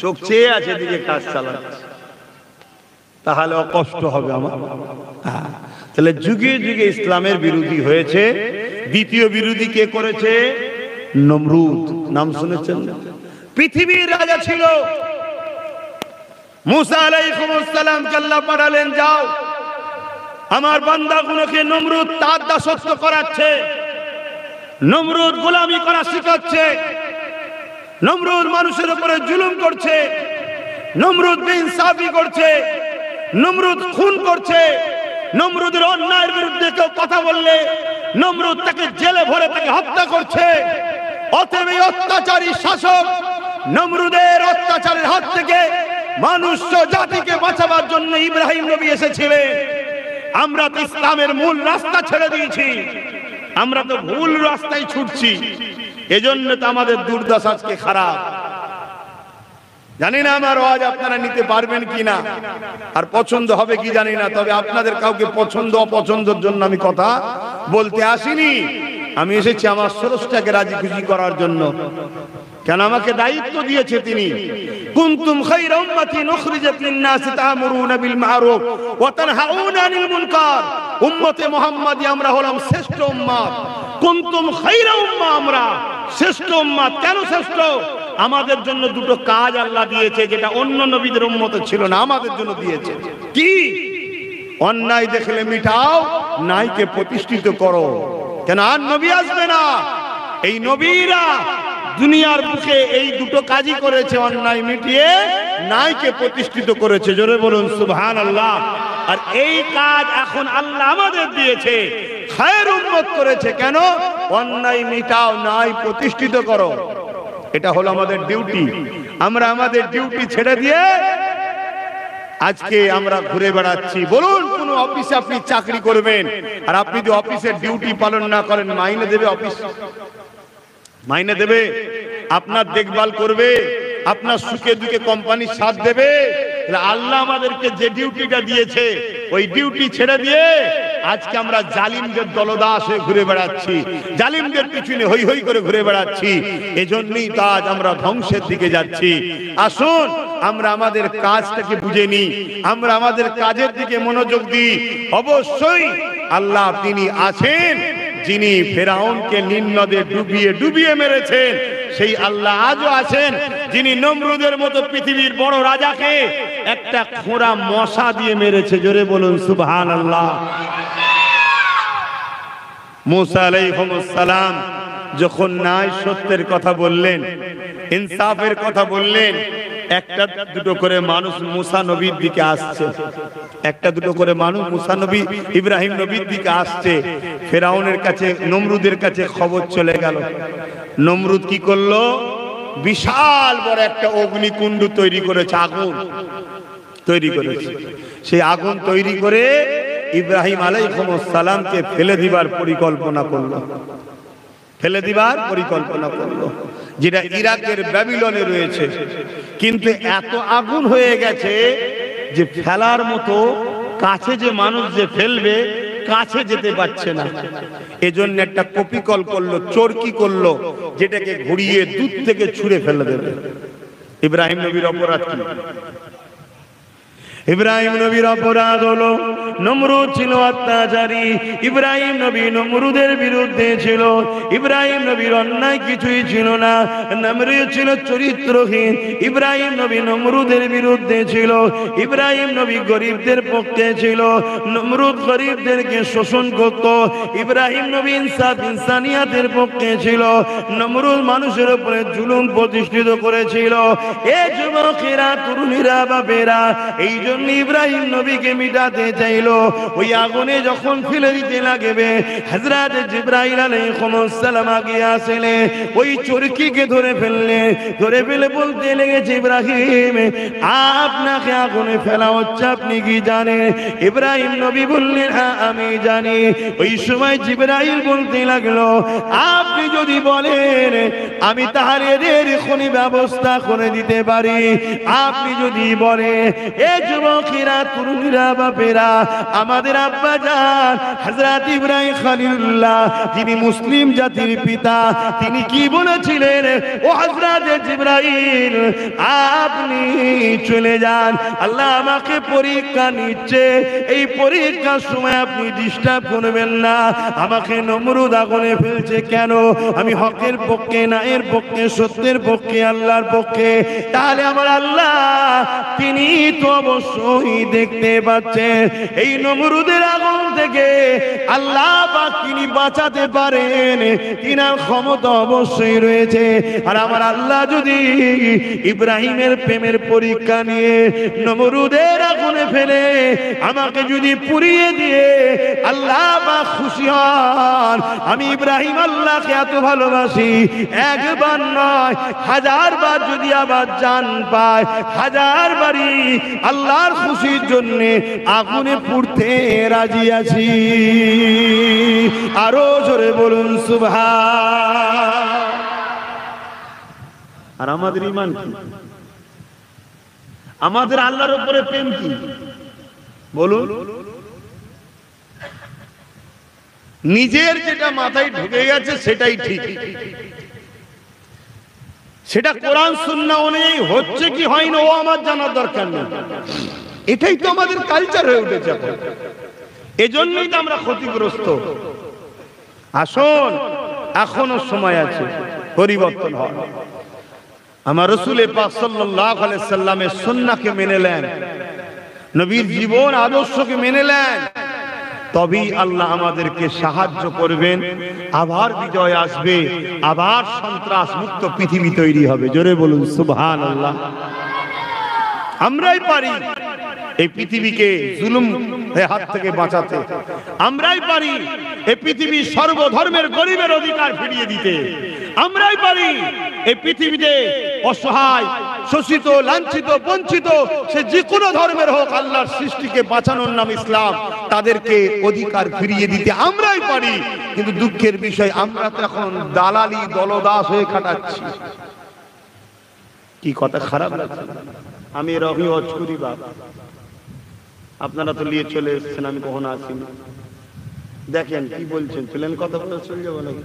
চোখ চেয়ে আছে দিকে কাজ চালাচ্ছে, তাহলে কষ্ট হবে আমার। তাহলে যুগে যুগে ইসলামের বিরোধী হয়েছে। দ্বিতীয় বিরোধী কে করেছে? নমরুদ। নাম শুনেছেন? পৃথিবীর রাজা ছিল। মুসা আলাইহিস সালামকে আল্লাহ পাঠালেন, যাও আমার বান্দাগুলোকে নমরুদ তার দাসত্ব করাচ্ছে, নমরুদ গোলামি করা শিখাচ্ছে, নমরুদ মানুষের উপরে জুলুম করছে, নমরুদ বেইনসাফি করছে, নমরুদ খুন করছে, নমরুদের অন্যায়ের বিরুদ্ধে কেউ কথা বললে নমরুদ তাকে জেলে ভরে তাকে হত্যা করছে। অতএব এই অত্যাচারী শাসক নমরুদের অত্যাচারের হাত থেকে মানুষ জাতিকে বাঁচাবার জন্য ইব্রাহিম নবী এসেছিলেন। আমরা তো ইসলামের মূল রাস্তা ছেড়ে দিয়েছি, আমরা তো ভুল রাস্তায় ছুটছি, এজন্য তো আমাদের দুর্দশা আজকে খারাপ। জানি না আমার আওয়াজ আপনারা নিতে পারবেন কিনা, আর পছন্দ হবে কি জানি না, তবে আপনাদের কাউকে পছন্দ অপছন্দের জন্য আমি কথা বলতে আসিনি। আমি এসেছি আমার স্রষ্টাকে রাজি খুশি করার জন্য। কেন? আমাকে দায়িত্ব দিয়েছে তিনি, কুনতুম খায়রা উম্মাতিন উখরিজাত লিন-নাসি তা'মুরুনা বিল মা'রুফ ওয়া তানহাউনা আনিল মুনকার। উম্মতে মুহাম্মাদি আমরা হলাম শ্রেষ্ঠ উম্মত। কুনতুম খায়রা উম্মাহ, আমরা শ্রেষ্ঠ উম্মত। কেন শ্রেষ্ঠ? আমাদের জন্য দুটো কাজ আল্লাহ দিয়েছে, যেটা অন্য নবীদের উম্মতে ছিল না, আমাদের জন্য দিয়েছে। কি? অন্যায় দেখলে মিটাও, ন্যায়কে প্রতিষ্ঠিত করো। কেন? আর নবী আসবে না। এই নবীরা দুনিয়ার বুকে এই দুটো কাজই করেছে, অন্যায় মিটিয়ে ন্যায়কে প্রতিষ্ঠিত করেছে। জোরে বলুন সুবহানাল্লাহ। আর এই কাজ এখন আল্লাহ আমাদের দিয়েছে। খায়ের উম্মত করেছে। কেন? অন্যায় মিটাও, ন্যায় প্রতিষ্ঠিত করো। এটা হলো আমাদের ডিউটি। আমরা আমাদের ডিউটি ছেড়ে দিয়ে আজকে আমরা ঘুরে বেড়াচ্ছি। বলুন, কোন অফিসে আপনি চাকরি করবেন আর আপনি যদি অফিসের ডিউটি পালন না করেন, মাইনে দেবে অফিস? মাইনে দেবে? আপনার দেখভাল করবে? আপনার সুখে দুঃখে কোম্পানির সাথ দেবে? আল্লাহ আমাদেরকে যে ডিউটিটা দিয়েছে ওই ডিউটি ছেড়ে দিয়ে আজকে আমরা জালিমদের দলদাস হয়ে ঘুরে বেড়াচ্ছি, জালিমদের পিছনে হই হই করে ঘুরে বেড়াচ্ছি। এজন্যই তো আজ আমরা ধ্বংসের দিকে যাচ্ছি। আসুন আমরা আমাদের কাজটাকে বুঝে নিই, আমরা আমাদের কাজের দিকে মনোযোগ দিই। অবশ্যই আল্লাহ তিনি আছেন যিনি ফেরাউনকে নীল নদে ডুবিয়ে ডুবিয়ে মেরেছেন। সেই আল্লাহ আজও আছেন যিনি নমরুদের মতো পৃথিবীর বড় রাজাকে একটা খোঁড়া মশা দিয়ে মেরেছে। জোরে বলুন সুবহানাল্লাহ। মুসা আলাইহিস সালাম যখন ন্যায় সত্যের কথা বললেন, ইনসাফের কথা বললেন, একটা দুটো করে মানুষ মুসা নবীর দিকে আসছে, একটা দুটো করে মানুষ মুসা নবী ইব্রাহিম নবীর দিকে আসছে। ফেরাউনের কাছে, নমরুদের কাছে খবর চলে গেল। নমরুদ কি করলো? বিশাল বড় একটা অগ্নিকুণ্ড তৈরি করেছে, আগুন তৈরি করেছে। সেই আগুন তৈরি করে ইব্রাহিম আলাইহিস সালামকে ফেলে দিবার পরিকল্পনা করলো, ফেলে দিবার পরিকল্পনা করলো, যেটা ইরাকের ব্যাবিলনে রয়েছে। কিন্তু এত আগুন হয়ে গেছে যে ফেলার মতো কাছে যে মানুষ যে ফেলবে কাছে যেতে পারছে না। এজন্য একটা কপিকল করলো, চরকি করলো, যেটাকে ঘুরিয়ে দূর থেকে ছুঁড়ে ফেলে দেবে। ইব্রাহিম নবীর অপরাধ কি? ইব্রাহিম নবীর অপরাধ হলো নমরুদ ছিল অত্যাচারী। ইব্রাহিম নবী নমরুদের বিরুদ্ধে ছিল। ইব্রাহিম নবীর অন্যায় কিছুই ছিল না। নমরুদ ছিল চরিত্রহীন। ইব্রাহিম নবী নমরুদের বিরুদ্ধে ছিল। ইব্রাহিম নবী গরিবদের পক্ষে ছিল। নমরুদ গরিবদেরকে শোষণ করত। ইব্রাহিম নবী ইনসাফ ইনসানিয়াতের পক্ষে ছিল। নমরুদ মানুষের উপরে জুলুম প্রতিষ্ঠিত করেছিল। এ যুবকেরা, তরুণীরা, বাপেরা, এই জন্য ইব্রাহিম নবীকে মিটাতে চাইলো। ওই আগুনে যখন ফেলে দিতে লাগবে, হযরত জিবরাইল আলাইহিস সালাম আগে আসলে ওই চরকিকে ধরে ফেললে, ধরে ফেলে বলতে লেগেছে, ইব্রাহিম আপনাকে আগুনে ফেলা হচ্ছে, আপনি কি জানেন? ইব্রাহিম নবী বললেন, হ্যাঁ আমি জানি। ওই সময় জিবরাইল বলতে লাগলো, আপনি যদি বলেন আমি তাহলে এর এখনই ব্যবস্থা করে দিতে পারি। আপনি যদি বলেন, এ যুবকেরা, তরুণীরা, বাপেরা, আমাদের আব্বা জান হযরত ইব্রাহিম খলিলুল্লাহ, যিনি মুসলিম জাতির পিতা, তিনি কি বলেছিলেন? ও হযরত জিবরাইল, আপনি চলে যান, আল্লাহ আমাকে পরীক্ষা নিচ্ছে, এই পরীক্ষার সময় আপনি ডিস্টার্ব করবেন না। আমাকে নমরুদ আগুনে ফেলছে কেন? আমি হকের পক্ষে, ন্যায়ের পক্ষে, সত্যের পক্ষে, আল্লাহর পক্ষে। তাহলে আমার আল্লাহ তিনি তো অবশ্যই দেখতে পাচ্ছেন এই নমরুদের আগুন থেকে আল্লাহ পাক তিনি বাঁচাতে পারেন, তিনার ক্ষমতা অবশ্যই রয়েছে। আর আমার আল্লাহ যদি ইব্রাহিমের প্রেমের পরীক্ষা নিয়ে নমরুদের আগুনে ফেলে আমাকে যদি পুড়িয়ে দিয়ে আল্লাহ পাক খুশি হন, আমি ইব্রাহিম আল্লাহকে এত ভালোবাসি, একবার নয় হাজার বার যদি আবার জান পায়, হাজার বারই আল্লাহর খুশির জন্য আগুনে পুড়তে রাজি আছি। আরো জোরে বলুন সুবহান। আর আমাদের ঈমান কি? আমাদের আল্লাহর উপরে প্রেম কি? বলুন। নিজের যেটা মাথায় ঢুকে গেছে সেটাই ঠিক, সেটা কোরআন সুন্নাহ অনুযায়ী হচ্ছে কি হয় না ও আমার জানার দরকার নেই। এটাই তো আমাদের কালচার হয়ে উঠেছে এখন, এজন্যই তো আমরা ক্ষতিগ্রস্ত। আসুন, এখনো সময় আছে, পরিবর্তন হয়। আমার রাসূল পাক সাল্লাল্লাহু আলাইহি সাল্লামের সুন্নাহকে মেনে নেন, নবীর জীবন আদর্শকে মেনে নেন, তবেই আল্লাহ আমাদেরকে সাহায্য করবেন। আবার বিজয় আসবে, আবার সন্ত্রাস মুক্ত পৃথিবী তৈরি হবে। জোরে বলুন সুবহানাল্লাহ। আমরাই পারি এই পৃথিবীকে জুলুম হাত থেকে বাঁচাতে, আমরাই পারি এই পৃথিবীর সর্বধর্মের গরিবের অধিকার ফিরিয়ে দিতে, আমরাই পারি এই পৃথিবীতে অসহায় শোষিত লাঞ্ছিত বঞ্চিত সে যে কোনো ধর্মের হোক আল্লাহর সৃষ্টিকে বাঁচানোর নাম ইসলাম, তাদেরকে অধিকার ফিরিয়ে দিতে আমরাই পারি। কিন্তু দুঃখের বিষয় আমরা তো এখন দালালি দলদাস হয়ে খাটাচ্ছি। কি কথা খারাপ লাগছে? আমি রবি হজ করি বাপ, আপনারা তো নিয়ে চলে এসেছেন, আমি কখনো আসিনি। দেখেন কি বলছেন, প্লেন কথা বলে চলে যাবো নাকি?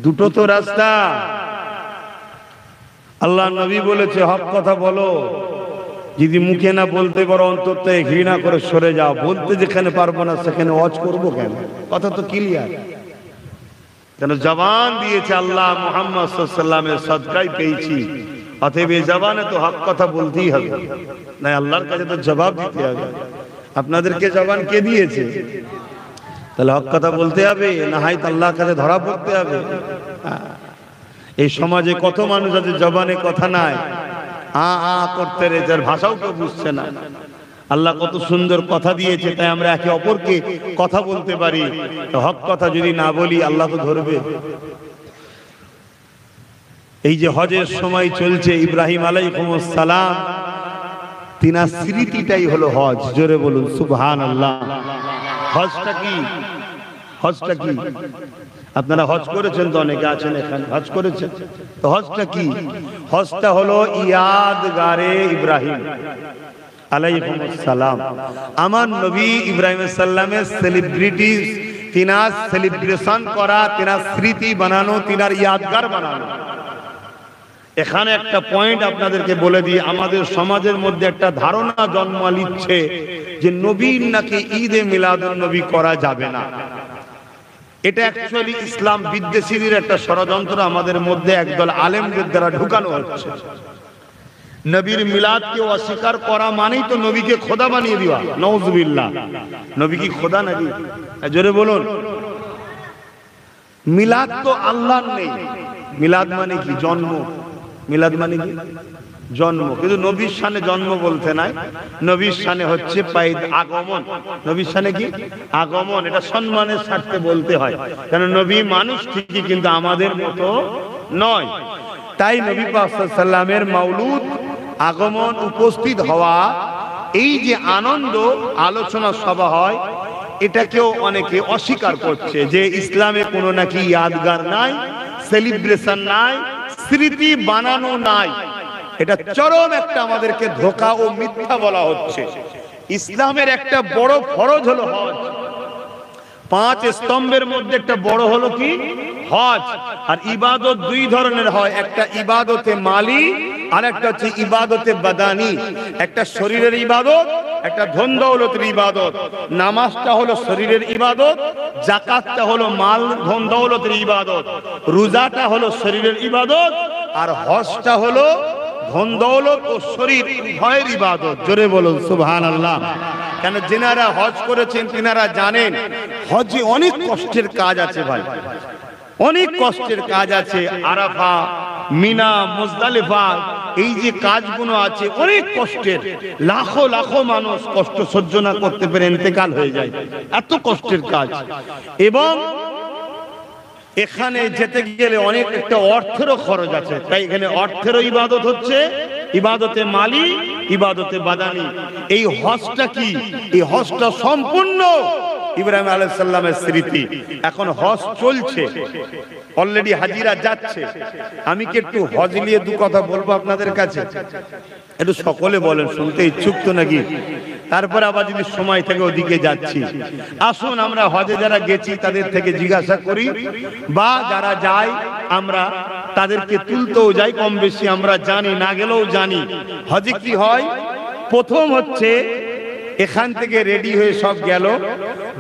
দুটো তো রাস্তা। আল্লাহ নবী বলেছে হক কথা বলো, যদি মুখে না বলতে পারো অন্তর থেকে ঘৃণা করে সরে যাও। বলতে যেখানে পারবো না সেখানে ওয়াজ করবো কেন? কথা তো ক্লিয়ার। কেন জবান দিয়েছে আল্লাহ, মুহাম্মদ সাল্লাল্লাহু আলাইহি ওয়াসাল্লামের সদকায় পেয়েছি, অতএব এই জবানে তো হক কথা বলতেই হবে, না আল্লাহর কাছে তো জবাব দিতে হবে। আপনাদেরকে জবান কে দিয়েছে? তাহলে হক কথা বলতে হবে, না হয় আল্লাহর কাছে ধরা পড়তে হবে। এই সমাজে কত মানুষ আছে জবানে কথা নাই, আ আ করতে রে, যার ভাষাও কেউ বুঝছে না। আল্লাহ কত সুন্দর কথা দিয়েছে, তাই আমরা একে অপরকে কথা বলতে পারি। হক কথা যদি না বলি আল্লাহ তো ধরবে। এই যে হজের সময় চলছে, ইব্রাহিম আলাইহিস সালাম তিনার স্মৃতিটাই হলো হজ। জোরে বলুন সুবহানাল্লাহ। হজটা কি? হজটা কি? আপনারা হজ করেছেন তো, অনেকে আছেন এখানে হজ করেছেন তো। হজটা কি? হজটা হলো ইয়াদগারে ইব্রাহিম আলাইহিস সালাম। আমার নবী ইব্রাহিম সাল্লামের সেলিব্রিটি, তিনার সেলিব্রেশন করা, তিনার স্মৃতি বানানো, তিনার ইয়াদগার বানানো। এখানে একটা পয়েন্ট আপনাদেরকে বলে দিই, আমাদের সমাজের মধ্যে একটা ধারণা জন্ম নিচ্ছে যে নবীর নাকি ঈদে মিলাদুন নবী করা যাবে না। এটা অ্যাকচুয়ালি ইসলাম বিদ্বেষীদের একটা ষড়যন্ত্র আমাদের মধ্যে একদল আলেমদের দ্বারা ঢুকানো হচ্ছে। নবীর মিলাদকে অস্বীকার করা মানেই তো নবীকে খোদা বানিয়ে দেওয়া। নাউজুবিল্লাহ। নবী কি খোদা নাকি? জোরে বলুন। মিলাদ তো আল্লাহর নেই। মিলাদ মানে কি? জন্ম। মিলাদ মানে কি? জন্ম। কিন্তু নবীর শানে জন্ম বলতে নাই, নবীর শানে হচ্ছে আগমন। নবীর শানে কি? আগমন। এটা সম্মানের স্বার্থে বলতে হয়, কারণ নবী মানুষ ঠিকই কিন্তু আমাদের মতো নয়। তাই নবী পাক সাল্লাল্লাহু আলাইহি ওয়াসাল্লামের মাউলুদ, আগমন, উপস্থিত হওয়া, এই যে আনন্দ আলোচনা সভা হয়, এটাকেও অনেকে অস্বীকার করছে যে ইসলামে কোনো নাকি ইয়াদগার নাই, সেলিব্রেশন নাই, স্মৃতি বানানো নাই। এটা চরম একটা আমাদেরকে ধোঁকা ও মিথ্যা বলা হচ্ছে। ইসলামের একটা বড় ফরজ হলো হজ। 5 স্তম্ভের মধ্যে একটা বড় হলো কি? হজ। আর ইবাদত দুই ধরনের হয়, একটা ইবাদতে মালি আর একটা হচ্ছে ইবাদতে বাদানি। একটা শরীরের ইবাদত, একটা ধন দৌলতের ইবাদত। নামাজটা হলো শরীরের ইবাদত, যাকাতটা হলো মাল ধন দৌলতের ইবাদত, রোজাটা হলো শরীরের ইবাদত, আর হজটা হলো ধন দৌলত ও শরীর উভয়ের ইবাদত। জোরে বলুন সুবহানাল্লাহ। কেন যিনারা হজ করেছেন তিনারা জানেন হজে অনেক কষ্টের কাজ আছে ভাই, অনেক কষ্টের কাজ আছে। আরাফা, মিনা, মুজদালিফা, এই যে কাজগুলো আছে অনেক কষ্টের। লাখো লাখো মানুষ কষ্ট সহ্য না করতে পেরে ইন্তেকাল হয়ে যায়, এত কষ্টের কাজ। এবং এখানে যেতে গেলে অনেক একটা অর্থেরও খরচ আছে, তাই এখানে অর্থেরও ইবাদত হচ্ছে, ইবাদতে মালি, ইবাদতে বাদানি। এই হজটা কি? এই হজটা সম্পূর্ণ ইব্রাহিম আলাইহিস সালামের স্মৃতি। এখন হজ চলছে, অলরেডি হাজিরা যাচ্ছে। আমি কি একটু হজ নিয়ে দু কথা বলবো আপনাদের কাছে? একটু সকলে বলেন, শুনতে ইচ্ছুক তো নাকি? তারপর আবার যদি সময় থেকে ওদিকে যাচ্ছি। আসুন আমরা হজে যারা গেছি তাদের থেকে জিজ্ঞাসা করি, বা যারা যায় আমরা তাদেরকে তুলতেও যাই, কম বেশি আমরা জানি, না গেলেও জানি হজে কি হয়। প্রথম হচ্ছে এখান থেকে রেডি হয়ে সব গেল,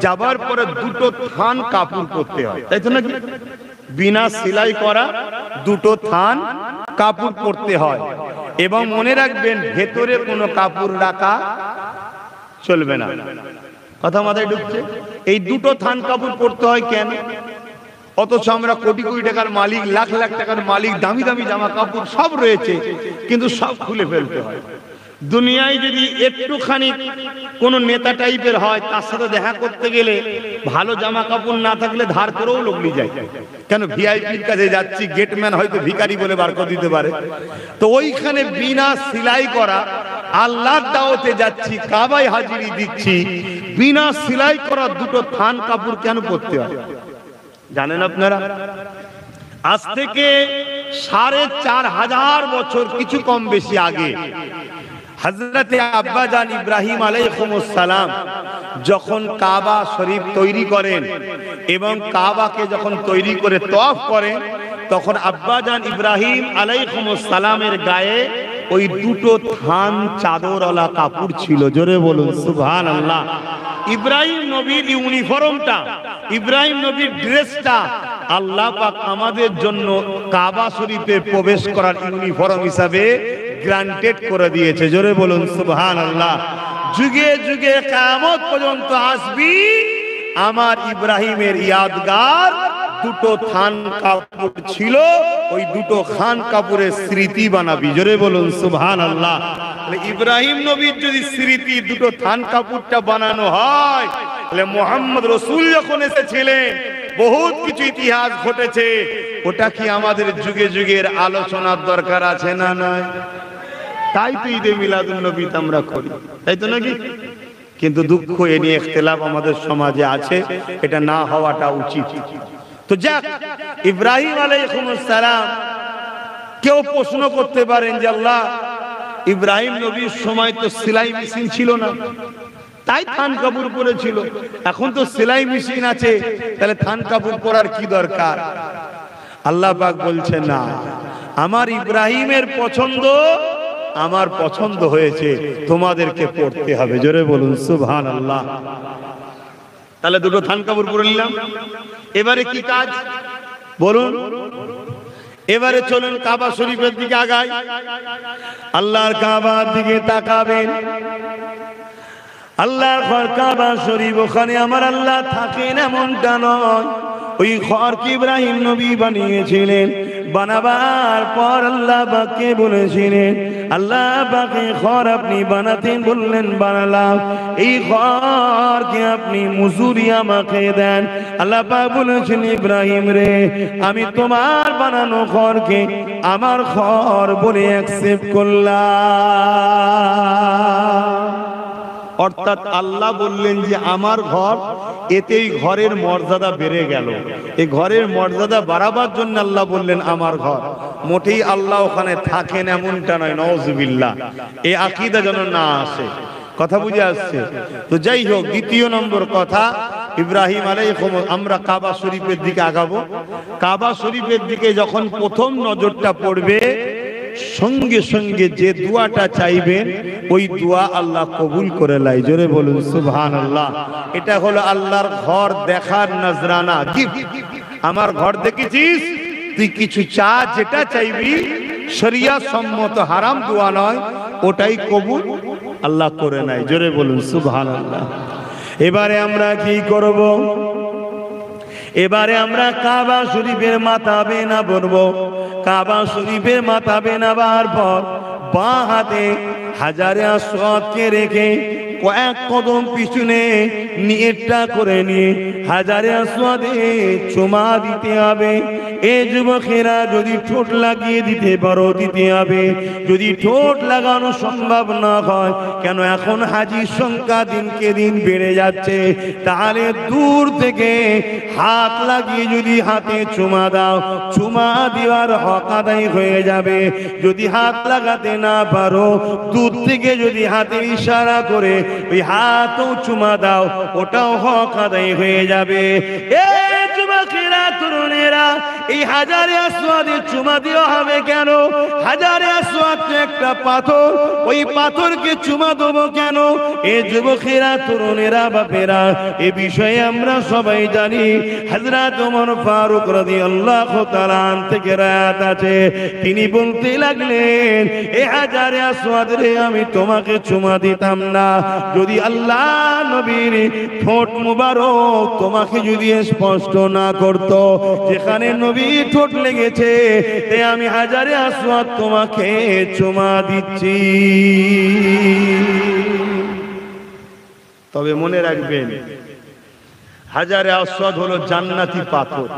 যাবার পরে দুটো থান কাপড় পরতে হয়, তাই তো নাকি? বিনা সেলাই করা দুটো থান কাপড় পরতে হয়। এবং মনে রাখবেন ভেতরে কোনো কাপড় রাখা চলবে না। কথা মাথায় ঢুকছে? এই দুটো থান কাপড় পরতে হয় কেন? অথচ আমরা কোটি কোটি টাকার মালিক, লাখ লাখ টাকার মালিক, দামি দামি জামা কাপড় সব রয়েছে, কিন্তু সব খুলে ফেলতে হয়। দুনিয়ায় যদি একটুখানি কোন নেতা টাইপের হয়, তার সাথে দেখা করতে গেলে ভালো জামা কাপড় না থাকলে ধার করেও লোক নিয়ে যায়। কেন? ভিআইপির কাছে যাচ্ছি, গেটম্যান হয়তো ভিখারি বলে বার করে দিতে পারে। তো ওইখানে বিনা সিলাই করা, আল্লাহর দাওয়াতে যাচ্ছি, কাবায় হাজিরি দিচ্ছি, বিনা সিলাই করা দুটো থান কাপড় কেন পরতে হয় জানেন আপনারা? আজ থেকে 4500 বছর কিছু কম বেশি আগে হযরতে আব্বাজান ইব্রাহিম আলাইহিস সালাম যখন কাবা শরীফ তৈরি করেন এবং কাবাকে যখন তৈরি করে তওয়াফ করেন, তখন আব্বাজান ইব্রাহিম আলাইহিস সালামের গায়ে ওই দুটো থান চাদরওয়ালা কাপড় ছিল। জোরে বলুন সুবহানাল্লাহ। ইব্রাহিম নবীর ইউনিফর্মটা, ইব্রাহিম নবীর ড্রেসটা আল্লাহ পাক আমাদের জন্য কাবা শরীফে প্রবেশ করার ইউনিফর্ম হিসাবে গ্রান্টেড করে দিয়েছে। জোরে বলুন সুবহানাল্লাহ। যুগে যুগে কিয়ামত পর্যন্ত আসবি, আমার ইব্রাহিমের ইয়াদগার দুটো থান কাপড় ছিল, ওই দুটো খান কাপড়ের স্মৃতি বানাবি। জোরে বলুন সুবহানাল্লাহ। ইব্রাহিম নবীর যদি স্মৃতি দুটো থান কাপড়টা বানানো হয়, তাহলে মুহাম্মদ রাসূল যখন এসেছিলেন বহুত কিছু ইতিহাস ঘটেছে, ওটা কি আমাদের যুগে যুগের আলোচনার দরকার আছে না নয়? তাই তো ঈদে মিলাদুন নবী আমরা করি, তাই তো নাকি? কিন্তু দুঃখ এ নিয়ে ইখতিলাফ আমাদের সমাজে আছে, এটা না হওয়াটা উচিত। তো যাক, ইব্রাহিম আলাইহিস সালাম, কেউ প্রশ্ন করতে পারেন যে আল্লাহ, ইব্রাহিম নবীর সময় তো সেলাই মেশিন ছিল না, তাই থান কাপড় পরেছিল। এখন তো সেলাই মেশিন আছে, তাহলে থান কাপড় পরার কি দরকার? আল্লাহ পাক বলছেন না, আমার ইব্রাহিমের পছন্দ আমার পছন্দ হয়েছে, তোমাদেরকে পড়তে হবে। জোরে বলুন সুবহানাল্লাহ। তাহলে দুটো থান কাপড় পরে নিলাম, এবারে কি কাজ বলুন? এবারে চলুন কাবা শরীফের দিকে আগাই। আল্লাহর কাবার দিকে তাকাবেন, আল্লাহর ঘর কাবা শরীফ, ওখানে আমার আল্লাহ থাকেন এমনটা নয়। ওই ঘর কি ইব্রাহিম নবী বানিয়েছিলেন, বানাবার পর আল্লাহ পাককে বলেছিলেন, আল্লাহ পাকে ঘর আপনি বানাতেন, বললেন বানালাম। এই ঘরকে আপনি মজুরি আমাকে দেন। আল্লাহ পাক বলেছেন, ইব্রাহিম রে, আমি তোমার বানানো ঘরকে আমার ঘর বলে অ্যাকসেপ্ট করলাম। অর্থাৎ আল্লাহ বললেন যে আমার ঘর, এতেই ঘরের মর্যাদা বেড়ে গেল। এই ঘরের মর্যাদা বাড়াবার জন্য আল্লাহ বললেন আমার ঘর। মোটেই আল্লাহ ওখানে থাকেন এমনটা নয়, নাউজুবিল্লাহ। এই আকীদা যেন না আসে। কথা বুঝে আসছে? তো যাই হোক, দ্বিতীয় নম্বর কথা, ইব্রাহিম আলাইহিস, আমরা কাবা শরীফের দিকে আগাবো। কাবা শরীফের দিকে যখন প্রথম নজরটা পড়বে, সঙ্গে সঙ্গে যে দোয়াটা চাইবেন ওই দোয়া আল্লাহ কবুল করে লাই। জোরে বলুন সুবহানাল্লাহ। এটা হলো আল্লাহর ঘর দেখার নজরানা গিফট। আমার ঘর দেখেছিস, তুই কিছু চা, যেটা চাইবি শরিয়ত সম্মত, হারাম দোয়া নয়, ওটাই কবুল আল্লাহ করে নাই। জোরে বলুন সুবহানাল্লাহ। এবারে আমরা কি করব? এবারে আমরা কাবা শরীফের মাথা বেনা পরব। কাবা শরীফের মাথা বেনাবার পর বাঁ হাতে হাজারে আসওয়াদকে রেখে কয়েক কদম পিছনে নিয়তটা করে নিয়ে হাজারে আসওয়াদে চুমা দিতে হবে। এই যুবকেরা যদি ঠোঁট লাগিয়ে দিতে পারো দিতে হবে, যদি ঠোঁট লাগানো সম্ভব না হয়, কেন এখন হাজির সংখ্যা দিনকে দিন বেড়ে যাচ্ছে, তাহলে দূর থেকে হাত লাগিয়ে যদি হাতে চুমা দাও, চুমা দেওয়ার হক আদায় হয়ে যাবে। যদি হাত লাগাতে না পারো, দূর থেকে যদি হাতে ইশারা করে ওই হাতও চুমা দাও, ওটাও হক আদায় হয়ে যাবে। এই যুবকেরা, তরুণেরা, এই হাজারে আসওয়াদে চুমা দেওয়া হবে কেন? হাজারে আসওয়াদ একটা পাথর, ওই পাথরকে চুমা দেবো কেন? এই যুবকেরা, তরুণেরা, বাপেরা, এ বিষয়ে আমরা সবাই জানি। হযরত ওমর ফারুক রাদিয়াল্লাহু তাআলা থেকে রায়াত আছে, তিনি বলতে লাগলেন, এ হাজারে আসওয়াদ রে, আমি তোমাকে চুমা দিতাম না যদি আল্লাহ নবীর ঠোঁট মুবারক তোমাকে যদি স্পষ্ট না গুনাহ করত। যেখানে নবী ঠোঁট লেগেছে তে আমি হাজারে আসওয়াদ তোমাকে চুমা দিচ্ছি। তবে মনে রাখবেন, হাজারে আসওয়াদ হলো জান্নাতি পাথর,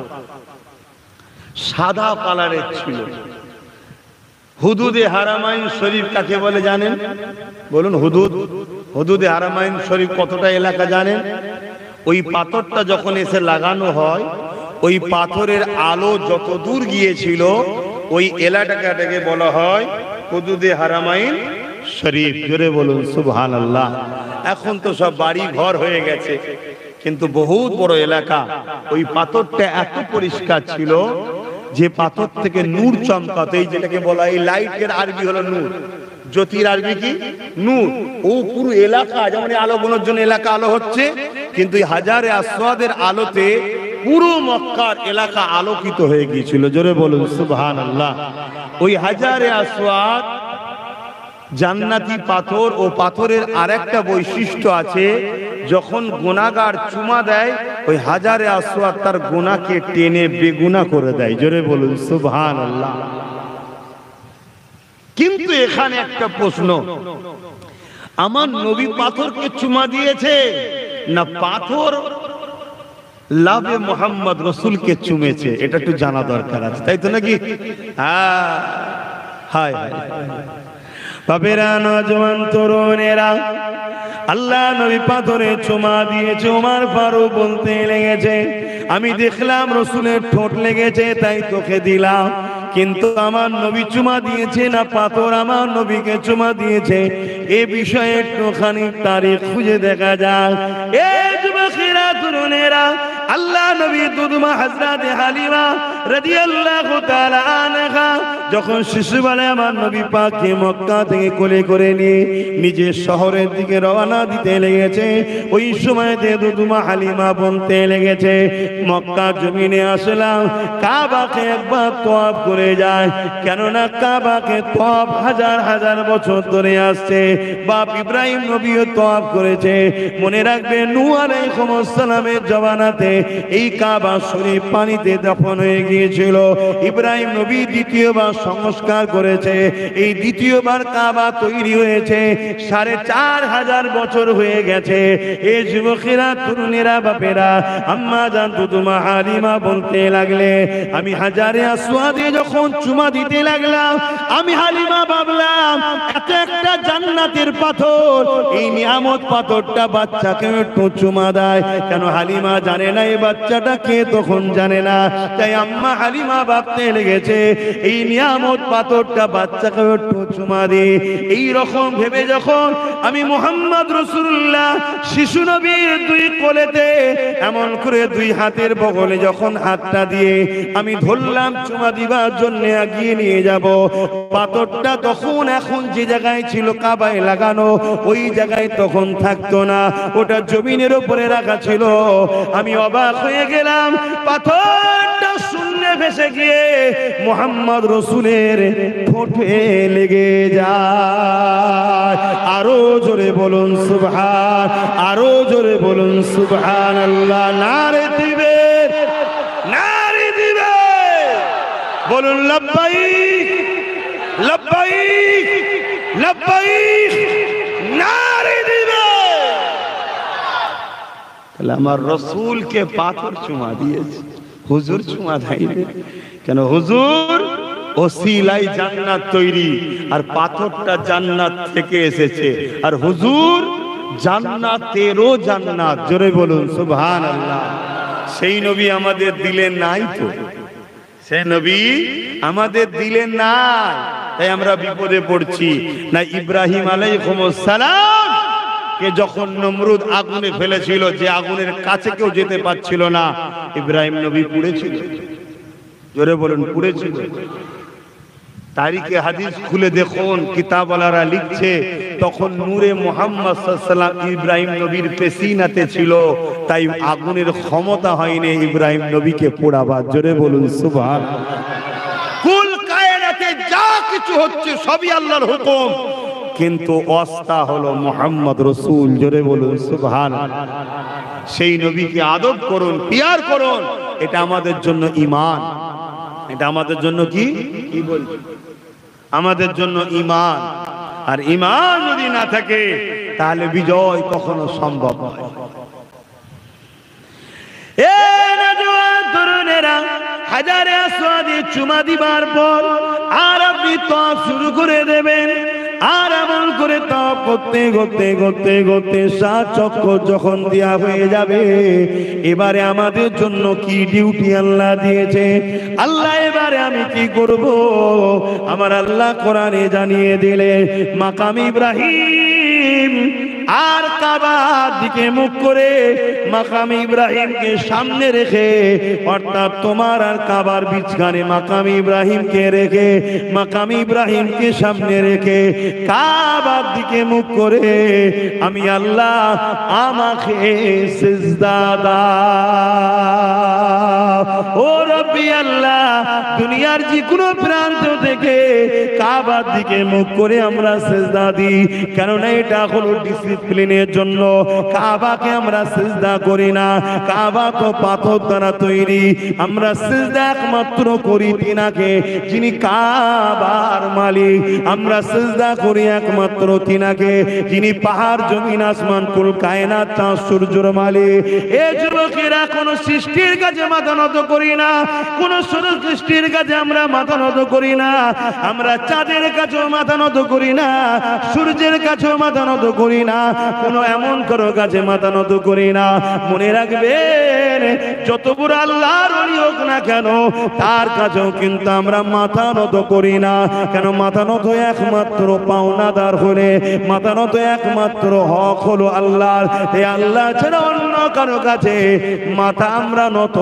সাদা কালারের ছিল। হুদুদে হারামাইন শরীফ কাকে বলে জানেন? বলুন হুদুদ। হুদুদে হারামাইন শরীফ কতটা এলাকা জানেন? ওই পাথরটা যখন এসে লাগানো হয়, ওই পাথরের আলো যত দূর গিয়েছিল ওই এলাকাটাকে বলা হয় হুদুদে হারামাইন শরীফ। জোরে বলুন সুবহানাল্লাহ। এখন তো সব বাড়ি ঘর হয়ে গেছে, কিন্তু বহুত বড় এলাকা। ওই পাথরটা এত পরিষ্কার ছিল যে পাথর থেকে নূর চমকাতো। এই যেটাকে বলা হয়, এই লাইটের আরবি হলো নূর, জ্যোতির আরবি কি? নূর। ও পুরো এলাকা, যেমন আলো গোনার জন্য এলাকা আলো হচ্ছে, কিন্তু এই হাজারে আসওয়াদের আলোতে পুরো মক্কার এলাকা আলোকিত হয়ে গিয়েছিল। জোরে বলুন সুবহানাল্লাহ। ওই হাজারে আসওয়াদ জান্নাতি পাথর। ও পাথরের আরেকটা বৈশিষ্ট্য আছে, যখন গুনাহগার চুমা দেয় ওই হাজারে আসওয়াদ তার গুনাহকে টেনে বেগুনাহ করে দেয়। জোরে বলুন সুবহানাল্লাহ। কিন্তু এখানে একটা প্রশ্ন, আমার নবী পাথরকে চুমা দিয়েছে না পাথর লাভে মোহাম্মদ রসুলকে চুমেছে? এটা একটু জানা দরকার আছে, তাই তো নাকি? হ্যাঁ, হায় বাবেরা, নওজওয়ান তরুণেরা, আল্লাহ নবী পাথরে চুমা দিয়েছে। ওমর ফারুক বলতে লেগেছে, আমি দেখলাম রসুলের ঠোঁট লেগেছে তাই তোকে দিলাম, কিন্তু আমার নবী চুমা দিয়েছে না পাথর আমার নবীকে চুমা দিয়েছে, এ বিষয়ে একটুখানি তারিখ খুঁজে দেখা যায়। এই যুবকেরা, তরুণেরা, আল্লাহ নবী দুধমা হযরত হালিমা রাদিয়াল্লাহু তাআলা আনহা যখন শিশুবেলায় আমার নবী পাককে মক্কা থেকে কোলে করে নিয়ে নিজের শহরের দিকে রওনা দিতে লেগেছে, ওই সময়তে দুধমা হালিমা বলতে লেগেছে, মক্কা জমিনে আসলাম, কাবাকে একবার তওয়াফ করে যায়, কেননা কাবাকে তওয়াফ হাজার হাজার বছর ধরে আসছে। বাপ ইব্রাহিম নবীও তওয়াফ করেছে। মনে রাখবে, নূহ আলাইহিস সালামের জমানাতে এই কাবা শরীফ পানিতে দফন হয়ে গিয়েছিল। ইব্রাহিম নবী দ্বিতীয়বার সংস্কার করেছে। এই দ্বিতীয়বার কাবা তৈরি হয়েছে, 4500 বছর হয়ে গেছে। এই যুবকেরা, তরুণেরা, বাপেরা, আম্মা জান দুধমা হালিমা বলতে লাগলে, আমি হাজারে আসওয়াদে যখন চুমা দিতে লাগলাম, আমি হালিমা ভাবলাম এত একটা জান্নাতের পাথর, এই নিয়ামত পাথরটা বাচ্চাকে একটু চুমা দেয় কেন? হালিমা জানে না এই বাচ্চাটা কে, তখন জানে না। তাই আম্মা হালিমা ভাবতে লেগেছে এই নিয়ামত পাথরটা বাচ্চাকে একটু চুমা দিই। এই রকম ভেবে যখন আমি মুহাম্মদ রাসূলুল্লাহ শিশু নবীর দুই কোলেতে এমন করে দুই হাতের বগলে যখন হাতটা দিয়ে আমি ধরলাম চুমা দিবার জন্য এগিয়ে নিয়ে যাব, পাথরটা তখন এখন যে জায়গায় ছিল কাবায় লাগানো ওই জায়গায় তখন থাকতো না, ওটা জমিনের উপরে রাখা ছিল। আমি অবাক হয়ে গেলাম, পাথরটা শূন্যে ভেসে গিয়ে মুহাম্মদ রাসূলের ঠোঁটে লেগে যায়। আরো জোরে বলুন সুবহান, আরো জোরে বলুন সুবহানাল্লাহ। নারে দিবে, নারে দিবে, বলুন লব্বাইক লব্বাইক লব্বাইক, নারে দিবে। তাহলে আমার রসুলকে পাথর চুমা দিয়েছে, হুজুর চুমা দেয়নি কেন? হুজুর ওসিলাই জান্নাত তৈরি, আর পাথরটা জান্নাত থেকে এসেছে, আর হুজুর জান্নাতেরও জান্নাত। জোরে বলুন সুবহানাল্লাহ। সেই নবী আমাদের দিলে নাই তো, সেই নবী আমাদের দিলে নাই, তাই আমরা বিপদে পড়ছি। না ইব্রাহিম আলাইহিস সালাম কে যখন নমরুদ আগুনে ফেলেছিল, যে আগুনের কাছে কেউ যেতে পারছিল না, ইব্রাহিম নবী পুড়েছিল। জোরে বলুন পুড়েছিল। তারিখে হাদিস খুলে দেখুন, কিতাবওয়ালারা লিখছে তখন নূরে মুহাম্মদ সাল্লাল্লাহু আলাইহি ওয়াসাল্লাম ইব্রাহিম নবীর পেশিনাতে ছিল, তাই আগুনের ক্ষমতা হয়নি ইব্রাহিম নবীকে পোড়াবার। জোরে বলুন সুবহানাল্লাহ। কুল কায়নাতে যা কিছু হচ্ছে সবই আল্লাহর হুকুম, কিন্তু ওয়াস্তা হলো মুহাম্মদ রাসূল। জোরে বলুন সুবহানাল্লাহ। সেই নবীকে আদব করুন, পিয়ার করুন, এটা আমাদের জন্য ঈমান। এটা আমাদের জন্য কি বলছি? আমাদের জন্য ঈমান। আর ঈমান যদি না থাকে তাহলে বিজয় কখনো সম্ভব নয়। তরুণেরা হাজারে আসওয়াদে চুমা দিবার পর আর আপনি তওয়াফ শুরু করে দেবেন। আর এমন করে তওয়াফ করতে করতে করতে করতে 7 চক্কর যখন দেয়া হয়ে যাবে, এবারে আমাদের জন্য কি ডিউটি আল্লাহ দিয়েছে? আল্লাহ এবারে আমি কি করব? আমার আল্লাহ কোরআনে জানিয়ে দিলে মাকাম ইব্রাহিম আর কাবার দিকে মুখ করে মাকাম ইব্রাহিমকে সামনে রেখে, অর্থাৎ তোমার আর কাবার বিচখানে মাকাম ইব্রাহিমকে রেখে, মাকাম ইব্রাহিমকে সামনে রেখে কাবার দিকে মুখ করে আমি আল্লাহ আমাকে সিজদা দাও। ও রব্বি আল্লাহ, দুনিয়ার যে কোনো প্রান্ত থেকে কাবার দিকে মুখ করে আমরা সিজদা দিই, কেননা এটা হলো ডিসিপ্লিনের জন্য। কাবাকে আমরা সিজদা করি না, কাবা তো পাথর দ্বারা তৈরি। আমরা সিজদা একমাত্র করি তিনাকে, যিনি কাবার মালিক। আমরা সিজদা করি একমাত্র তিনাকে, যিনি পাহাড় জমিন আসমান কুল কায়নাত চাঁদ সূর্যের মালিক। এই যুবকেরা কোন সৃষ্টির কাছে মাথা নত করি না, কোন সৃষ্টির কাছে আমরা মাথা নত করি না। আমরা চাঁদের কাছেও মাথা নত করি না, সূর্যের কাছেও মাথা নত করি না, কোন এমন কারো কাছে মাথা নত করি না। মনে রাখবেন, যত বড় আল্লাহর ওলি হোক না কেন, তার কাছেও কিন্তু আমরা মাথা নত করি না। কেন? মাথা নত একমাত্র পাওনাদার হলে, মাথা নত একমাত্র হক হলো আল্লাহর। এই আল্লাহ ছাড়া অন্য কারো কাছে মাথা আমরা নত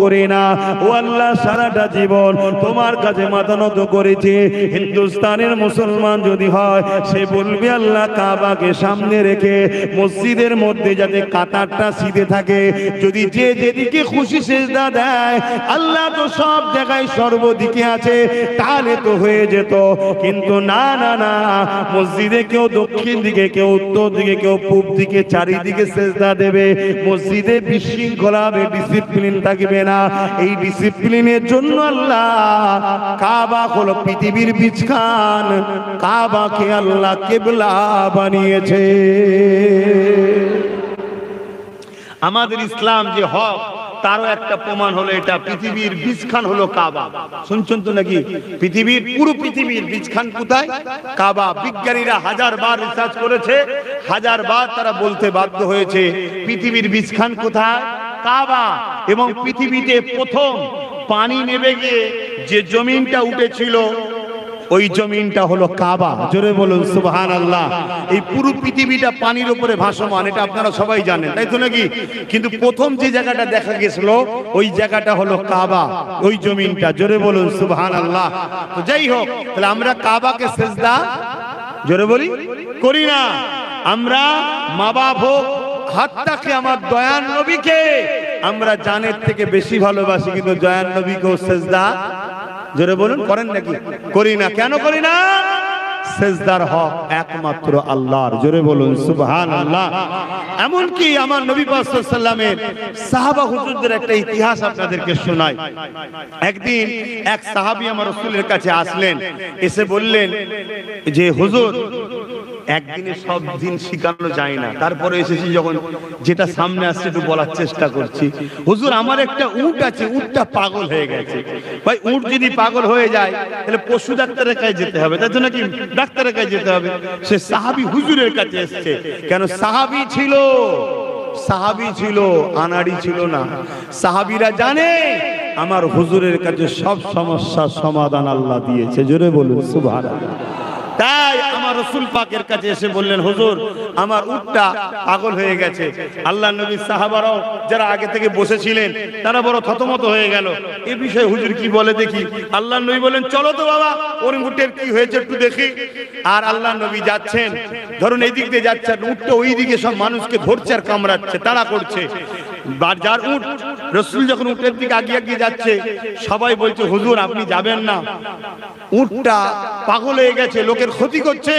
করি না। ও আল্লাহ, সারাটা জীবন তোমার কাছে মাথা নত করেছি। হিন্দুস্তানের মুসলমান যদি হয়, সে বলবে আল্লাহ কাবাকে সামনে রেখে মসজিদের মধ্যে যাতে কাতারটা সিধে থাকে, যদি যে যেদিকে খুশি সিজদা দেয়, আল্লাহ তো সব জায়গায় সর্বদিকে আছে, তাহলে তো হয়ে যেত। কিন্তু না না না, মসজিদে কেউ দক্ষিণ দিকে, কেউ উত্তর দিকে, কেউ পূব দিকে, চারিদিকে সিজদা দেবে। মসজিদে বিশৃঙ্খলা হবে, ডিসিপ্লিন থাকবে না। এই ডিসিপ্লিনের জন্য আল্লাহ কাবা হলো পৃথিবীর বিছখান, কাবাকে আল্লাহ কিবলা বানিয়েছে। আমাদের ইসলাম যে হক, তারও একটা প্রমাণ হলো এটা, পৃথিবীর বীজখান হলো কাবা। শুনছেন তো নাকি? পৃথিবীর পুরো পৃথিবীর বীজখান কোথায়? কাবা। বিজ্ঞানীরা 1000 বার রিসার্চ করেছে, 1000 বার তারা বলতে বাধ্য হয়েছে পৃথিবীর বীজখান কোথায়? কাবা। এবং পৃথিবীতে প্রথম পানি নেমে গিয়ে যে জমিনটা উঠেছিল, ওই জমিনটা হলো কাবা। জোরে বলুন সুবহানাল্লাহ। এই পুরো পৃথিবীটা পানির উপরে ভাসমান, এটা আপনারা সবাই জানেন, তাই তো নাকি? কিন্তু প্রথম যে জায়গাটা দেখা গেছিল, ওই জায়গাটা হলো কাবা, ওই জমিনটা। জোরে বলুন সুবহানাল্লাহ। তো যাই হোক, তাহলে আমরা কাবাকে সিজদা, জোরে বলি, করি না। আমরা মা বাপ হোক, হাত্তাকে আমার দয়ার নবীকে আমরা জানের থেকে বেশি ভালোবাসি, কিন্তু দয়ার নবীকেও সিজদা, জোরে বলুন, করেন নাকি? করি না। কেন করি না? সিজদার হক একমাত্র আল্লাহর। জোরে বলুন সুবহানাল্লাহ। এমনকি আমার নবী পাক সাল্লাল্লাহু আলাইহি ওয়াসাল্লামের সাহাবা হুজুরদের একটা ইতিহাস আপনাদেরকে শোনাই। একদিন এক সাহাবী আমার রাসূলের কাছে আসলেন, এসে বললেন যে হুজুর, একদিনে সব দিন শিখানো যায় না, তারপরে এসেছি যখন যেটা সামনে আসছে একটু বলার চেষ্টা করছি। হুজুর, আমার একটা উট আছে, উটটা পাগল হয়ে গেছে। ভাই, উট যদি পাগল হয়ে যায় তাহলে পশু ডাক্তারের কাছে যেতে হবে, তাই তো নাকি? ডাক্তারের কাছে যেতে হবে। সে সাহাবী হুজুরের কাছে এসেছে। কেন? সাহাবী ছিল, সাহাবী ছিল, আনাড়ি ছিল না। সাহাবীরা জানে আমার হুজুরের কাছে সব সমস্যার সমাধান আল্লাহ দিয়েছে। জোরে বলুন সুবহানাল্লাহ। তাই আমার রাসূল পাকের কাছে এসে বললেন, হুজুর, আমার উটটা পাগল হয়ে গেছে। আল্লাহর নবী সাহাবারাও যারা আগে থেকে বসেছিলেন, তারা বড় থতমত হয়ে গেল। এই বিষয়ে হুজুর কি বলে দেখি। আল্লাহর নবী বলেন, চলো তো বাবা, ওর উটের কি হয়েছে একটু দেখি। আর আল্লাহর নবী যাচ্ছেন, ধরুন এই দিক দিয়ে যাচ্ছেন, উটটা ওই দিকে সব মানুষকে ধরছে আর কামড়াচ্ছে, তাড়া করছে। যার উট, রাসূল যখন উটের দিকে এগিয়ে যাচ্ছে, সবাই বলছে হুজুর আপনি যাবেন না, উটটা পাগল হয়ে গেছে, লোকের ক্ষতি করছে।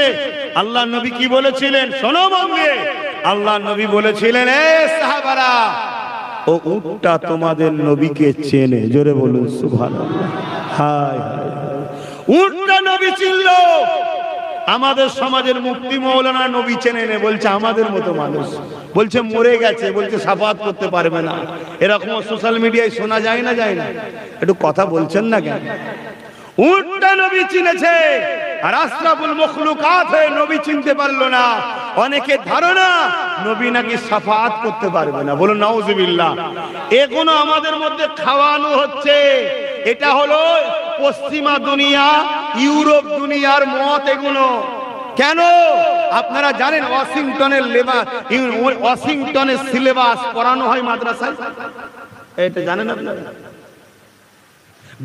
আল্লাহ নবী কি বলেছিলেন শোনো মঙ্গে, আল্লাহ নবী বলেছিলেন এ সাহাবারা, ও উটটা তোমাদের নবীকে চেনে। জোরে বলুন সুবহানাল্লাহ। হায় হায়, উটটা নবী চিনলো। আমাদের সমাজের মুফতি মাওলানা নবী চেনে না, বলছে আমাদের মতো মানুষ, বলছে মরে গেছে, বলছে শাফাত করতে পারবে না। এরকম সোশ্যাল মিডিয়ায় শোনা যায় না, যায় না? একটু কথা বলছেন না কেন? উটটা নবী চিনেছে, আর আশরাফুল মখলুকাত হয়ে নবী চিনতে পারলো না। অনেকে ধারণা নবী নাকি শাফাত করতে পারবে না, বলুন নাউজুবিল্লাহ। এগুলো আমাদের মধ্যে খাওয়ানো হচ্ছে। এটা হলো পশ্চিমা দুনিয়া, ইউরোপ দুনিয়ার মত। এগুলো কেন আপনারা জানেন? ওয়াশিংটনের সিলেবাস পড়ানো হয় মাদ্রাসায়, এটা জানেন আপনারা?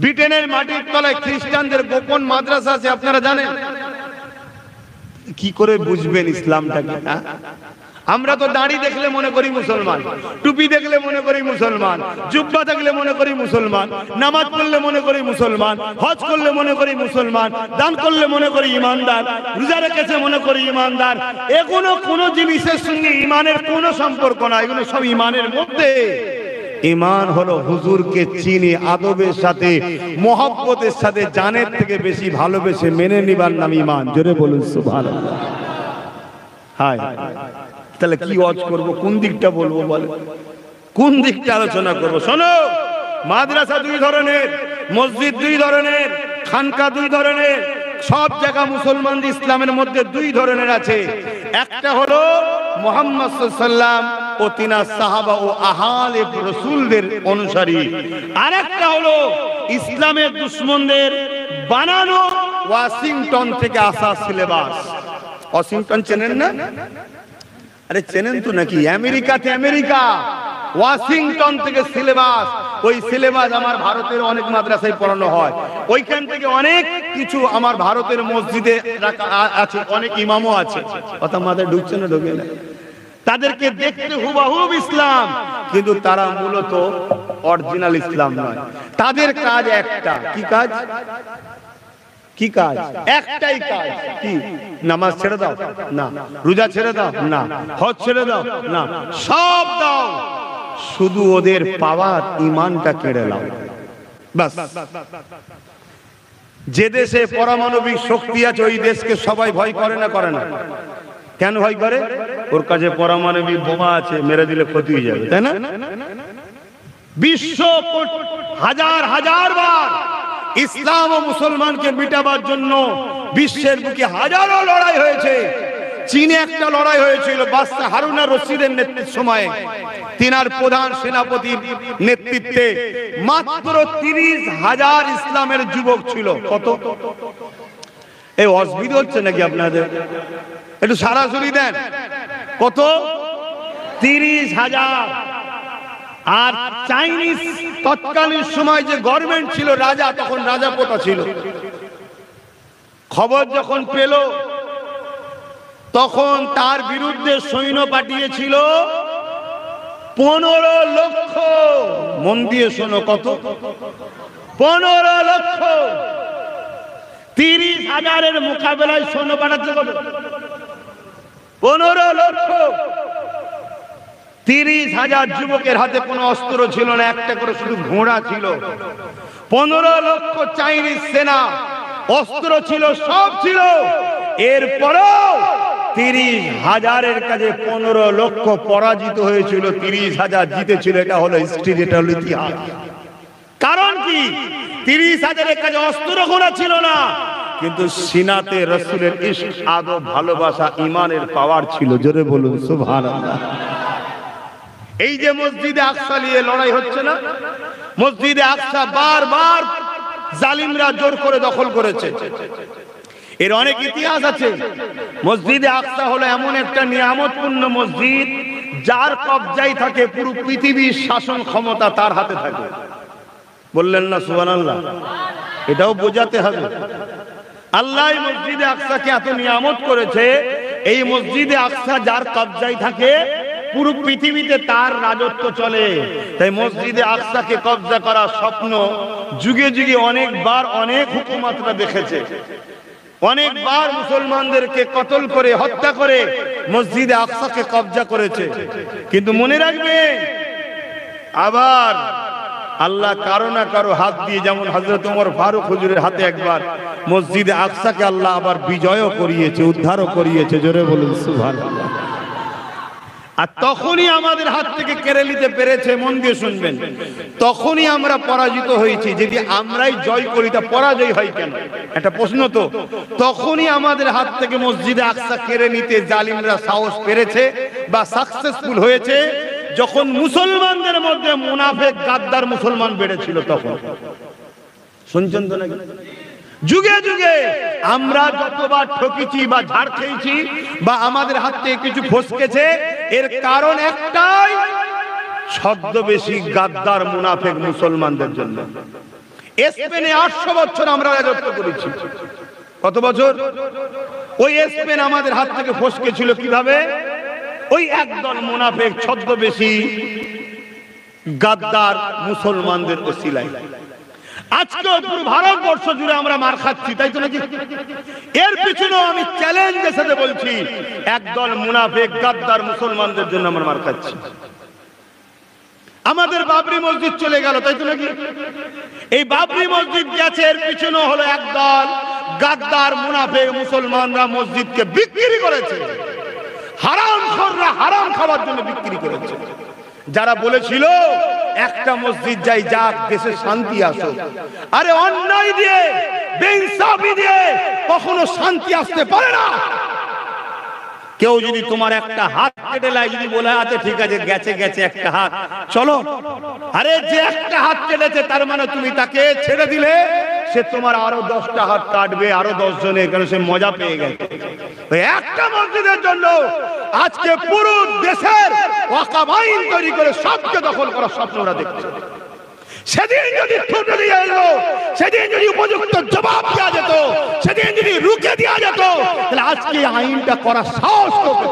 ব্রিটেনের মাটির তলায় খ্রিস্টানদের গোপন মাদ্রাসা আছে, আপনারা জানেন? কি করে বুঝবেন ইসলামটাকে? আমরা তো দাড়ি দেখলে মনে করি মুসলমান, টুপি দেখলে মনে করি মুসলমান, জুব্বা দেখলে মনে করি মুসলমান, নামাজ পড়লে মনে করি মুসলমান, হজ করলে মনে করি মুসলমান, দান করলে মনে করি ইমানদার, রোজা রেখেছে মনে করি ইমানদার। এগুলো কোন জিনিসের সঙ্গে ইমানের কোনো সম্পর্ক না, এগুলো সব ইমানের মধ্যে। ঈমান হলো হুজুরকে চিনি আদবের সাথে, মোহাব্বতের সাথে, জানের থেকে বেশি ভালোবেসে মেনে নিবার নাম ঈমান। জোরে বলুন সুবহানাল্লাহ। হায়, তাহলে কি ওয়াজ করব, কোন দিকটা বলবো বলে, কোন দিকটা আলোচনা করব? শোনো, মাদ্রাসা দুই ধরনের, মসজিদ দুই ধরনের, খানকা দুই ধরনের। সব জায়গা মুসলমানদের ইসলামের মধ্যে দুই ধরনের আছে। একটা হলো মুহাম্মদ সাল্লাল্লাহু আলাইহি ওয়াসাল্লাম ও তিনার সাহাবা ও আহলে রাসূলদের অনুসারী। আরেকটা হলো ইসলামের দুশমনদের বানানো ওয়াশিংটন থেকে আসা সিলেবাস। ওয়াশিংটন চেনেন না? আরে চেনেন তো নাকি? আমেরিকাতে আমেরিকা, ওয়াশিংটন থেকে সিলেবাস। ওই সিলেবাস আমার ভারতের অনেক মাদ্রাসায় পড়ানো হয়। ওইখান থেকে অনেক কিছু আমার ভারতের মসজিদে আছে, অনেক ইমামও আছে। কথা মাথায় ঢুকছে না? ঢোকে না? তাদেরকে দেখতে হুবহুব ইসলাম, কিন্তু তারা মূলত অরিজিনাল ইসলাম নয়। তাদের কাজ একটা, কি কাজ? কি কাজ? একটাই কাজ, কি? নামাজ ছেড়ে দাও না, রোজা ছেড়ে দাও না, হজ ছেড়ে দাও না, সব দাও, শুধু ওদের পাওয়ার ঈমানটা কেড়ে নাও, বাস। যে দেশে পারমাণবিক শক্তি আছে ওই দেশকে সবাই ভয় করে না? করে না? কেন ভয় করে? ওর কাছে পারমাণবিক বোমা আছে, মেরে দিলে ক্ষতি হয়ে যাবে, তাই না? বিশ্ব হাজার হাজার বার ইসলাম ও মুসলমানকে মিটাবার জন্য বিশ্বের বুকে হাজারো লড়াই হয়েছে। চীনে একটা লড়াই হয়েছিল বাদশা হারুন আর রশিদের নেতৃত্বের সময়ে, তিনার প্রধান সেনাপতির নেতৃত্বে। মাত্র 30,000 ইসলামের যুবক ছিল। কত? এই অসুবিধা হচ্ছে নাকি আপনাদের? একটু সরাসরি দেন। কত? 30,000। আর চাইনিজ তৎকালীন সময় যে গভর্নমেন্ট ছিল, রাজা, তখন রাজাপোতা ছিল, খবর যখন পেল তখন তার বিরুদ্ধে সৈন্য পাঠিয়েছিল 15 লক্ষ। মন দিয়ে শোনো, কত? 15 লক্ষ। 30,000-এর মোকাবেলায় সৈন্য পাঠাচ্ছে কত? 15 লক্ষ। 30,000 যুবকের হাতে কোনো অস্ত্র ছিল না, একটা করে শুধু ঘোড়া ছিল। 15 লক্ষ চাইনিজ সেনা, অস্ত্র ছিল, সব ছিল। এরপরও 30,000-এর কাছে 15 লক্ষ পরাজিত হয়েছিল, 30,000 জিতেছিল। এটা হলো হিস্ট্রি, এটা হলো ইতিহাস। কারণ কি? 30,000-এর কাছে অস্ত্র ঘোড়া ছিল না, কিন্তু সিনাতে রাসূলের ইশক, আদব, ভালোবাসা, ঈমানের পাওয়ার ছিল। জোরে বলুন সুবহানাল্লাহ। এই যে মসজিদে আকসা নিয়ে লড়াই হচ্ছে না, মসজিদে আকসা বারবার জালিমরা জোর করে দখল করেছে। এর অনেক ইতিহাস আছে। মসজিদে আকসা হলো এমন একটা নিয়ামতপূর্ণ মসজিদ, যার কবজায় থাকে পুরো পৃথিবীর শাসন ক্ষমতা তার হাতে থাকে। বললেন না সুবহানাল্লাহ? এটাও বোঝাতে হবে। আল্লাহ মসজিদে আকসাকে এত নিয়ামত করেছে, এই মসজিদে আকসা যার কবজায় থাকে পুরো পৃথিবীতে তার রাজত্ব চলে। তাই মসজিদে আকসাকে কবজা করার স্বপ্ন যুগে যুগে অনেকবার অনেক হুকুমতরা দেখেছে, অনেকবার মুসলমানদেরকে কতল করে হত্যা করে মসজিদে আকসাকে কবজা করেছে। কিন্তু মনে রাখবে, আবার আল্লাহ কারো না কারো হাত দিয়ে, যেমন হযরত ওমর ফারুক হুজুরের হাতে একবার মসজিদে আকসাকে আল্লাহ আবার বিজয়ও করিয়েছে, উদ্ধারও করিয়েছে। জোরে বলুন সুবহানাল্লাহ। আর তখনই আমাদের হাত থেকে কেড়ে নিতে পেরেছে, মন দিয়ে শুনবেন, তখনই আমরা পরাজিত হয়েছি। যদি আমরাই জয় করি তা পরাজয় হয় কেন? একটা প্রশ্ন তো। তখনই আমাদের হাত থেকে মসজিদে আকসা কেড়ে নিতে জালিমরা সাহস পেরেছে বা সাকসেসফুল হয়েছে যখন মুসলমানদের মধ্যে মুনাফিক গাদ্দার মুসলমান বেড়েছিল। তখন শুনছেন তো নাকি? যুগে যুগে আমরা যতবার ঠকেছি বা ঝাড় খেয়েছি বা আমাদের হাত থেকে কিছু ফসকেছে, এর কারণ একটাই, ছদ্মবেশী গাদ্দার মুনাফিক মুসলমানদের জন্য। স্পেনে 800 বছর আমরা রাজত্ব করেছি। কত বছর? ওই স্পেন আমাদের হাত থেকে ফসকেছিল কিভাবে? ওই একদল মুনাফিক ছদ্মবেশী গাদ্দার মুসলমানদের ওসিলায়। আজকে পুরো ভারতবর্ষ জুড়ে আমরা মার খাচ্ছি, তাই তো নাকি? এর পিছনে আমি চ্যালেঞ্জের সাথে বলছি, একদল মুনাফিক গাদ্দার মুসলমানদের জন্য আমরা মার খাচ্ছি। আমাদের বাবরি মসজিদ চলে গেল, তাই তো নাকি? এই বাবরি মসজিদ গেছে, এর পিছনে হলো একদল গাদ্দার মুনাফিক মুসলমানরা মসজিদকে বিক্রি করেছে। হারামখোররা হারাম খাওয়ার জন্য বিক্রি করেছে। যারা বলেছিল একটা মসজিদ যাই, যাক দেশে শান্তি আসো, আরে অন্যায় দিয়ে বেইনসাফি দিয়ে কখনো শান্তি আসতে পারে না। কেউ যদি তোমার একটা হাত কেটে লাই, যদি বলে আছে ঠিক আছে গেছে গেছে একটা হাত, চলো, আরে যে একটা হাত কেটেছে তার মানে তুমি তাকে ছেড়ে দিলে সে তোমার আরো 10টা হাত কাটবে, আরো 10 জনের, কারণ সে মজা পেয়ে গেছে। একটা মসজিদের জন্য আজকে পুরো দেশের ওয়াকফ আইন তৈরি করে সবকে দখল করার স্বপ্ন ওরা দেখছে। সেদিন যদি ঠুটে দিয়ে এলো, সেদিন যদি উপযুক্ত জবাব দেওয়া যেত, সেদিন যদি রুখে দেওয়া যেত, তাহলে আজকে আইনটা করার সাহস করতে।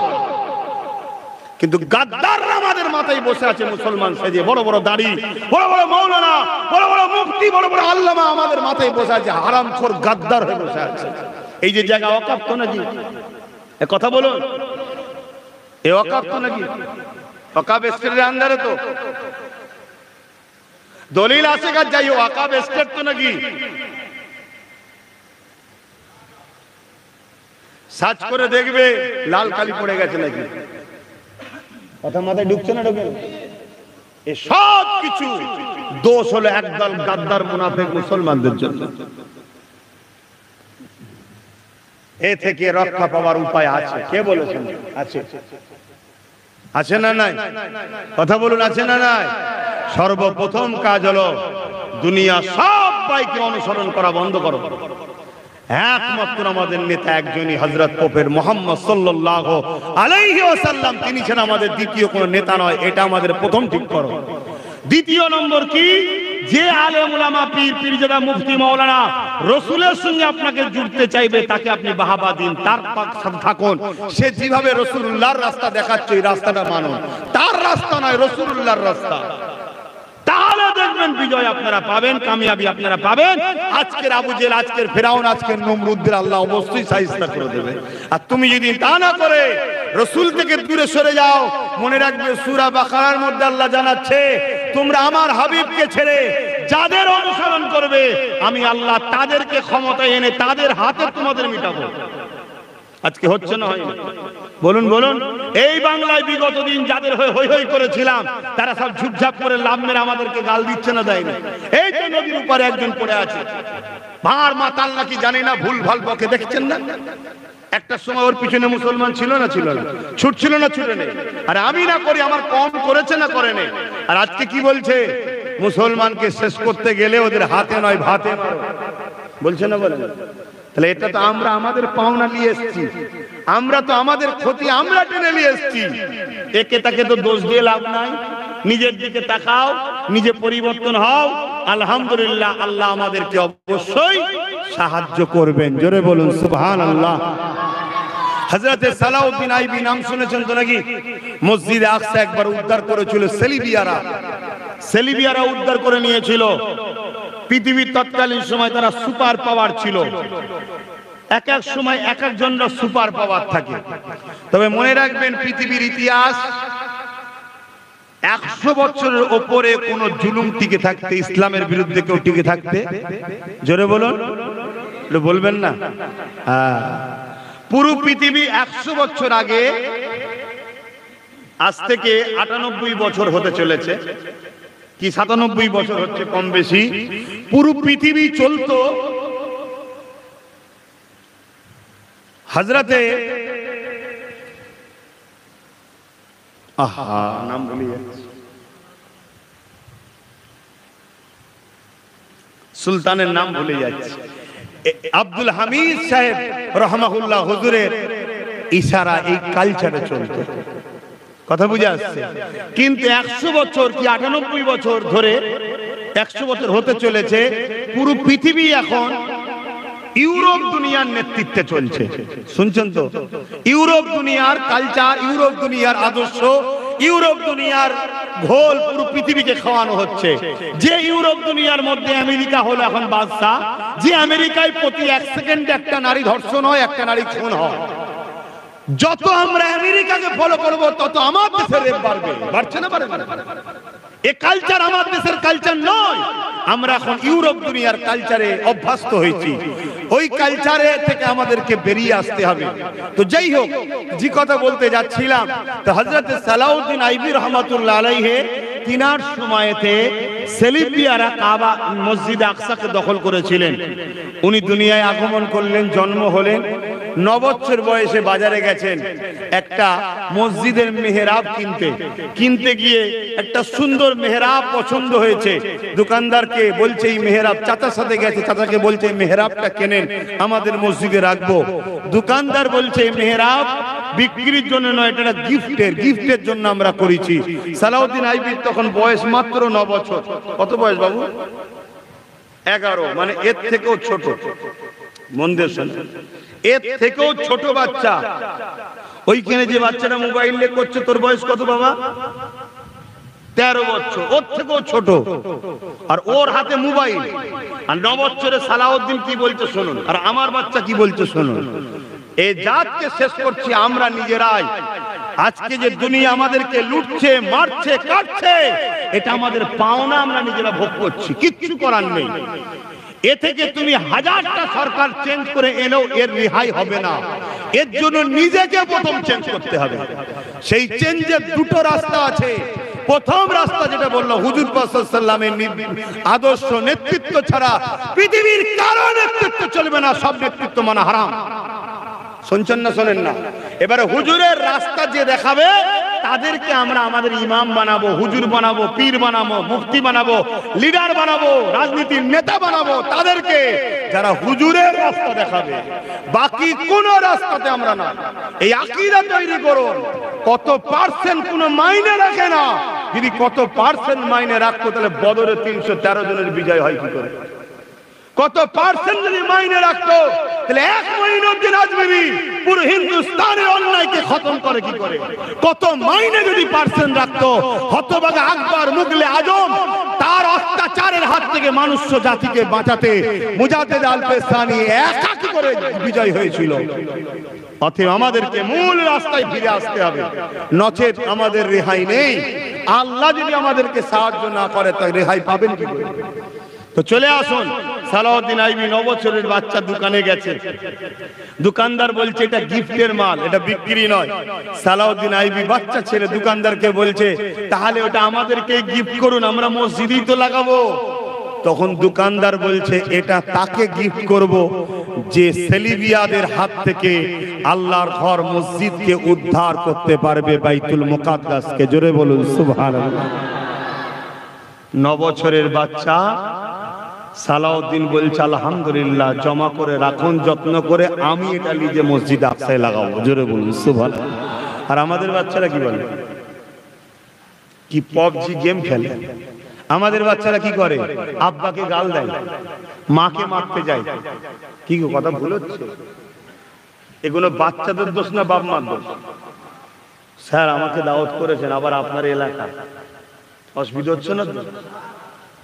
কিন্তু গাদ্দাররা আমাদের মাথায় বসে আছে, মুসলমান সেজে, বড় বড় দাড়ি, বড় বড় মাওলানা, বড় বড় মুফতি, বড় বড় আল্লামা আমাদের মাথায় বসে আছে, হারামখোর গাদ্দার হয়ে বসে আছে। এই যে জায়গা ওয়াকফ তো নাকি? এ কথা বলুন, এ ওয়াকফ তো নাকি? ওয়াকফ স্টেটের আন্ডারে তো দলিল আছে কাজ, যাই ওয়াকফ স্টেট তো নাকি? সার্চ করে দেখবে লাল কালি পড়ে গেছে নাকি। কথা মাথায় ঢুকছে না? ঢুকে এই সব কিছু দোষ হলো একদল গাদ্দার মুনাফিক মুসলমানদের জন্য। এ থেকে রক্ষা পাওয়ার উপায় আছে। কে বলেছেন? আছে, আছে না নাই? কথা বলুন, আছে না নাই? সর্বপ্রথম কাজ হলো দুনিয়া সবাইকে অনুসরণ করা বন্ধ করো। একমাত্র আমাদের নেতা একজনই, হযরত প্রফেট মুহাম্মদ সাল্লাল্লাহু আলাইহি ওয়াসাল্লাম, তিনি ছাড়া আমাদের দ্বিতীয় কোনো নেতা নয়। এটা আমাদের প্রথম ঠিক করো। দ্বিতীয় নম্বর কি? যে আলেম উলামা, পীর, পীরজাদা, মুফতি, মাওলানা রাসূলের সঙ্গে আপনাকে জুড়তে চাইবে, তাকে আপনি বাহাবা দিন, তার সাথে থাকুন। সে যেভাবে রাসূলুল্লাহর রাস্তা দেখাচ্ছে, এই রাস্তাটা মানুন, তার রাস্তা নয়, রাসূলুল্লাহর রাস্তা। তাহলে দেখবেন বিজয় আপনারা পাবেন, কামিয়াবি আপনারা পাবেন। আজকের আবু জেহেল, আজকের ফেরাউন, আজকের নমরুদদের আল্লাহ অবশ্যই শায়েস্তা করে দেবে। আর তুমি যদি তা না করে রাসূল থেকে দূরে সরে যাও, মনে রাখবে সূরা বাকারার মধ্যে আল্লাহ জানাচ্ছে, তোমরা আমার হাবিবকে ছেড়ে যাদের অনুসরণ করবে, আমি আল্লাহ তাদেরকে ক্ষমতায় এনে তাদের হাতে তোমাদের মিটাবো। আজকে হচ্ছে না? হয় না? বলুন বলুন। এই বাংলায় বিগত দিন যাদের হয়ে হই হই করেছিলাম, তারা সব ঝুপঝাপ করে লাভ মেরে আমাদেরকে গাল দিচ্ছে না, দেয় না? এই যে নদীর উপরে একজন পড়ে আছে, ভার মাতাল নাকি জানি না, ভুল ভাল বকে, দেখছেন না? একটা সময় ওর পিছনে মুসলমান ছিল না, ছিল না? ছুটছিল না, ছুটে নেই? আরে আমি না করি, আমার কম করেছে না, করে নেই? আর আজকে কি বলছে? মুসলমানকে শেষ করতে গেলে ওদের হাতে নয় ভাতে মারো, বলছে না? বলেন। তাহলে এটা তো আমরা আমাদের পাওনা নিয়ে এসেছি, আমরা তো আমাদের ক্ষতি আমরা টেনে নিয়ে এসেছি। একে তাকে তো দোষ দিয়ে লাভ নাই। নিজের দিকে তাকাও, নিজে পরিবর্তন হও। আলহামদুলিল্লাহ, আল্লাহ আমাদেরকে অবশ্যই সাহায্য করবেন। জোরে বলুন সুবহানাল্লাহ। হযরতে সালাউদ্দিন আইবি নাম শুনেছেন তো নাকি? মসজিদে আকসা একবার উদ্ধার করেছিল সেলিবিয়ারা উদ্ধার করে নিয়েছিল। পৃথিবীর তৎকালীন সময় তারা সুপার পাওয়ার ছিল। এক এক সময় এক একজনের সুপার পাওয়ার থাকে। তবে মনে রাখবেন, পৃথিবীর ইতিহাস 100 বছরের উপরে কোন জুলুম টিকে থাকতে, ইসলামের বিরুদ্ধে কেউ টিকে থাকতে, জোরে বলুন, বলবেন না? পুরো পৃথিবী 100 বছর আগে, আজ থেকে 98 বছর হতে চলেছে, কি 97 বছর হচ্ছে কম বেশি, পুরো পৃথিবী চলতো হযরতে নাম ভুলে যাচ্ছি, সুলতানের নাম ভুলে যাচ্ছি, আব্দুল হামিদ সাহেব রহমাহুল্লাহ হুজুরের ইশারা এই কালচারে চলতো। কথা বুঝে আসছে? কিন্তু 100 বছর কি 98 বছর ধরে, 100 বছর হতে চলেছে, পুরো পৃথিবী এখন ইউরোপ দুনিয়ার নেতৃত্বে চলছে। শুনছেন তো? ইউরোপ দুনিয়ার কালচার, ইউরোপ দুনিয়ার আদর্শ, ইউরোপ দুনিয়ার ঘোল পুরো পৃথিবীকে খাওয়ানো হচ্ছে। যে ইউরোপ দুনিয়ার মধ্যে আমেরিকা হলো এখন বাদশা, যে আমেরিকায় প্রতি 1 সেকেন্ডে একটা নারী ধর্ষণ হয়, একটা নারী খুন হয়। যত আমরা আমেরিকাকে ফলো করব, তত আমার দেশের রেপ বাড়বে। বাড়ছে না? বাড়বে না? এই কালচার আমার দেশের কালচার নয়। আমরা এখন ইউরোপ দুনিয়ার কালচারে অভ্যস্ত হয়েছি। ওই কালচারে থেকে আমাদেরকে বেরিয়ে আসতে হবে। তো যাই হোক, যে কথা বলতে যাচ্ছিলাম, তো হযরত সালাউদ্দিন আইবি রহমাতুল্লাহ আলাইহি তিনার সময়তে সেলিবিয়ারা কাবা মসজিদ আকসাকে দখল করেছিলেন। উনি দুনিয়ায় আগমন করলেন, জন্ম হলেন, 9 বছর বয়সে বাজারে গেছেন একটা মসজিদের মেহরাব কিনতে গিয়ে একটা সুন্দর মেহরাব পছন্দ হয়েছে। দোকানদারকে বলছে এই মেহরাব, চাচার সাথে গেছে, চাচাকে বলছে এই মেহরাবটা কেনেন, আমাদের মসজিদে রাখবো। দোকানদার বলছে এই মেহরাব বিক্রির জন্য নয়, এটা গিফটের জন্য আমরা করেছি। সালাউদ্দিন আইবির তখন বয়স মাত্র 9 বছর। কত বয়স বাবু? 11। মানে এর থেকেও ছোট। মন দিয়ে শুনুন, এর থেকেও ছোট বাচ্চা। ওইখানে যে বাচ্চাটা মোবাইল নিয়ে করছে, তোর বয়স কত বাবা? 13 বছর। ওর থেকেও ছোট, আর ওর হাতে মোবাইল। আর 9 বছরের সালাউদ্দিন কি বলছে শুনুন, আর আমার বাচ্চা কি বলছে শুনুন। এই জাতকে শেষ করছি আমরা নিজেরাই। আজকে যে দুনিয়া আমাদেরকে লুটছে, মারছে, কাটছে, এটা আমাদের পাওনা, আমরা নিজেরা ভোগ করছি, কিচ্ছু করার নেই। এ থেকে তুমি 1000টা সরকার চেঞ্জ করে এলেও এর রেহাই হবে না। এর জন্য নিজেকে প্রথম চেঞ্জ করতে হবে। সেই চেঞ্জের দুটো রাস্তা আছে। প্রথম রাস্তা যেটা বললো, হুজুর পাক সাল্লাল্লাহু আলাইহি ওয়াসাল্লামের আদর্শ নেতৃত্ব ছাড়া পৃথিবীর কারো নেতৃত্ব চলবে না, সব নেতৃত্ব মানা হারাম। শুনছেন না? শোনেন না? এবারে হুজুরের রাস্তা যে দেখাবে, তাদেরকে আমরা আমাদের ইমাম বানাবো, হুজুর বানাবো, পীর বানাবো, মুফতি বানাবো, লিডার বানাবো, রাজনীতির নেতা বানাবো তাদেরকে, যারা হুজুরের রাস্তা দেখাবে। বাকি কোন রাস্তাতে আমরা না। এই আকীদা তৈরি করুন। কত পার্সেন্ট কোনো মাইনে রাখে না। যদি কত পার্সেন্ট মাইনে রাখতো, তাহলে বদরে 313 জনের বিজয় হয় কি করে? কত পার্সেন্ট যদি মাইনে রাখতো, তাহলে 1 মঈনুদ্দিন আজমিরি পুরো হিন্দুস্তানের অন্যায়কে খতম করে কি করে? কত মাইনে যদি পার্সেন্ট রাখতো, হতভাগা আকবর মুগলে আজম তার অত্যাচারের হাত থেকে মানুষ জাতিকে বাঁচাতে মুজাদ্দেদ আল-পেশানি একা কি করে বিজয় হয়েছিল। অতএব আমাদেরকে মূল রাস্তায় ফিরে আসতে হবে, নচেত আমাদের রেহাই নেই। আল্লাহ যদি আমাদেরকে সাহায্য না করে, তাই রেহাই পাবেন কি করে? তো চলে আসুন। সালাউদ্দিন আইবি 9 বছরের বাচ্চা দোকানে গেছে। দোকানদার বলছে এটা গিফটের মাল, এটা বিক্রি নয়। সালাউদ্দিন আইবি বাচ্চা ছেলে দোকানদারকে বলছে, তাহলে ওটা আমাদেরকে গিফট করুন, আমরা মসজিদেই তো লাগাবো। তখন দোকানদার বলছে, এটা তাকে গিফট করব যে সেলিবিয়াদের হাত থেকে আল্লাহর ঘর মসজিদকে উদ্ধার করতে পারবে, বাইতুল মুকাদ্দাসকে। জোরে বলুন সুবহানাল্লাহ। 9 বছরের বাচ্চা। সালাউদ্দিন বলছে, আলহামদুলিল্লাহ, জমা করে রাখুন, যত্ন করে, আমি এটা নিজে মসজিদ আকসায় লাগাবো। জোরে বলুন সুবহানাল্লাহ। আর আমাদের বাচ্চারা কি বলে? কি PUBG গেম খেলে। আমাদের বাচ্চারা কি করে? আব্বাকে গাল দেয়, মাকে মারতে যায়। কি কথা ভুল হচ্ছে? এগুলো বাচ্চাদের দোষ না বাপ মার দোষ? স্যার আমাকে দাওয়াত করেছেন, আবার আপনার এলাকা, অসুবিধা হচ্ছে না তো?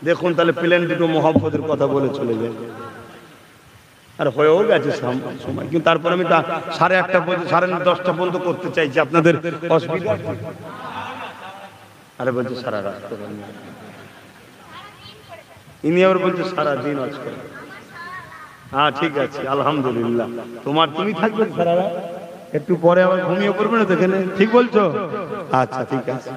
দেখুন তাহলে প্লেন দুটো মোহাম্মদের কথা বলে চলে যায়। আর হয়েও গেছে সময়, কিন্তু তারপর আমি 1:30 পর্যন্ত 10:30 পর্যন্ত করতে চাইছি, আপনাদের অসুবিধা? আরে বলছে সারা রাত, ইনি আবার বলছে সারা দিন আজকে। হ্যাঁ ঠিক আছে, আলহামদুলিল্লাহ। তুমি থাকবে সারা রাত, একটু পরে আবার ঘুমিয়ে পড়বে না তো এখানে, ঠিক বলছো? আচ্ছা ঠিক আছে।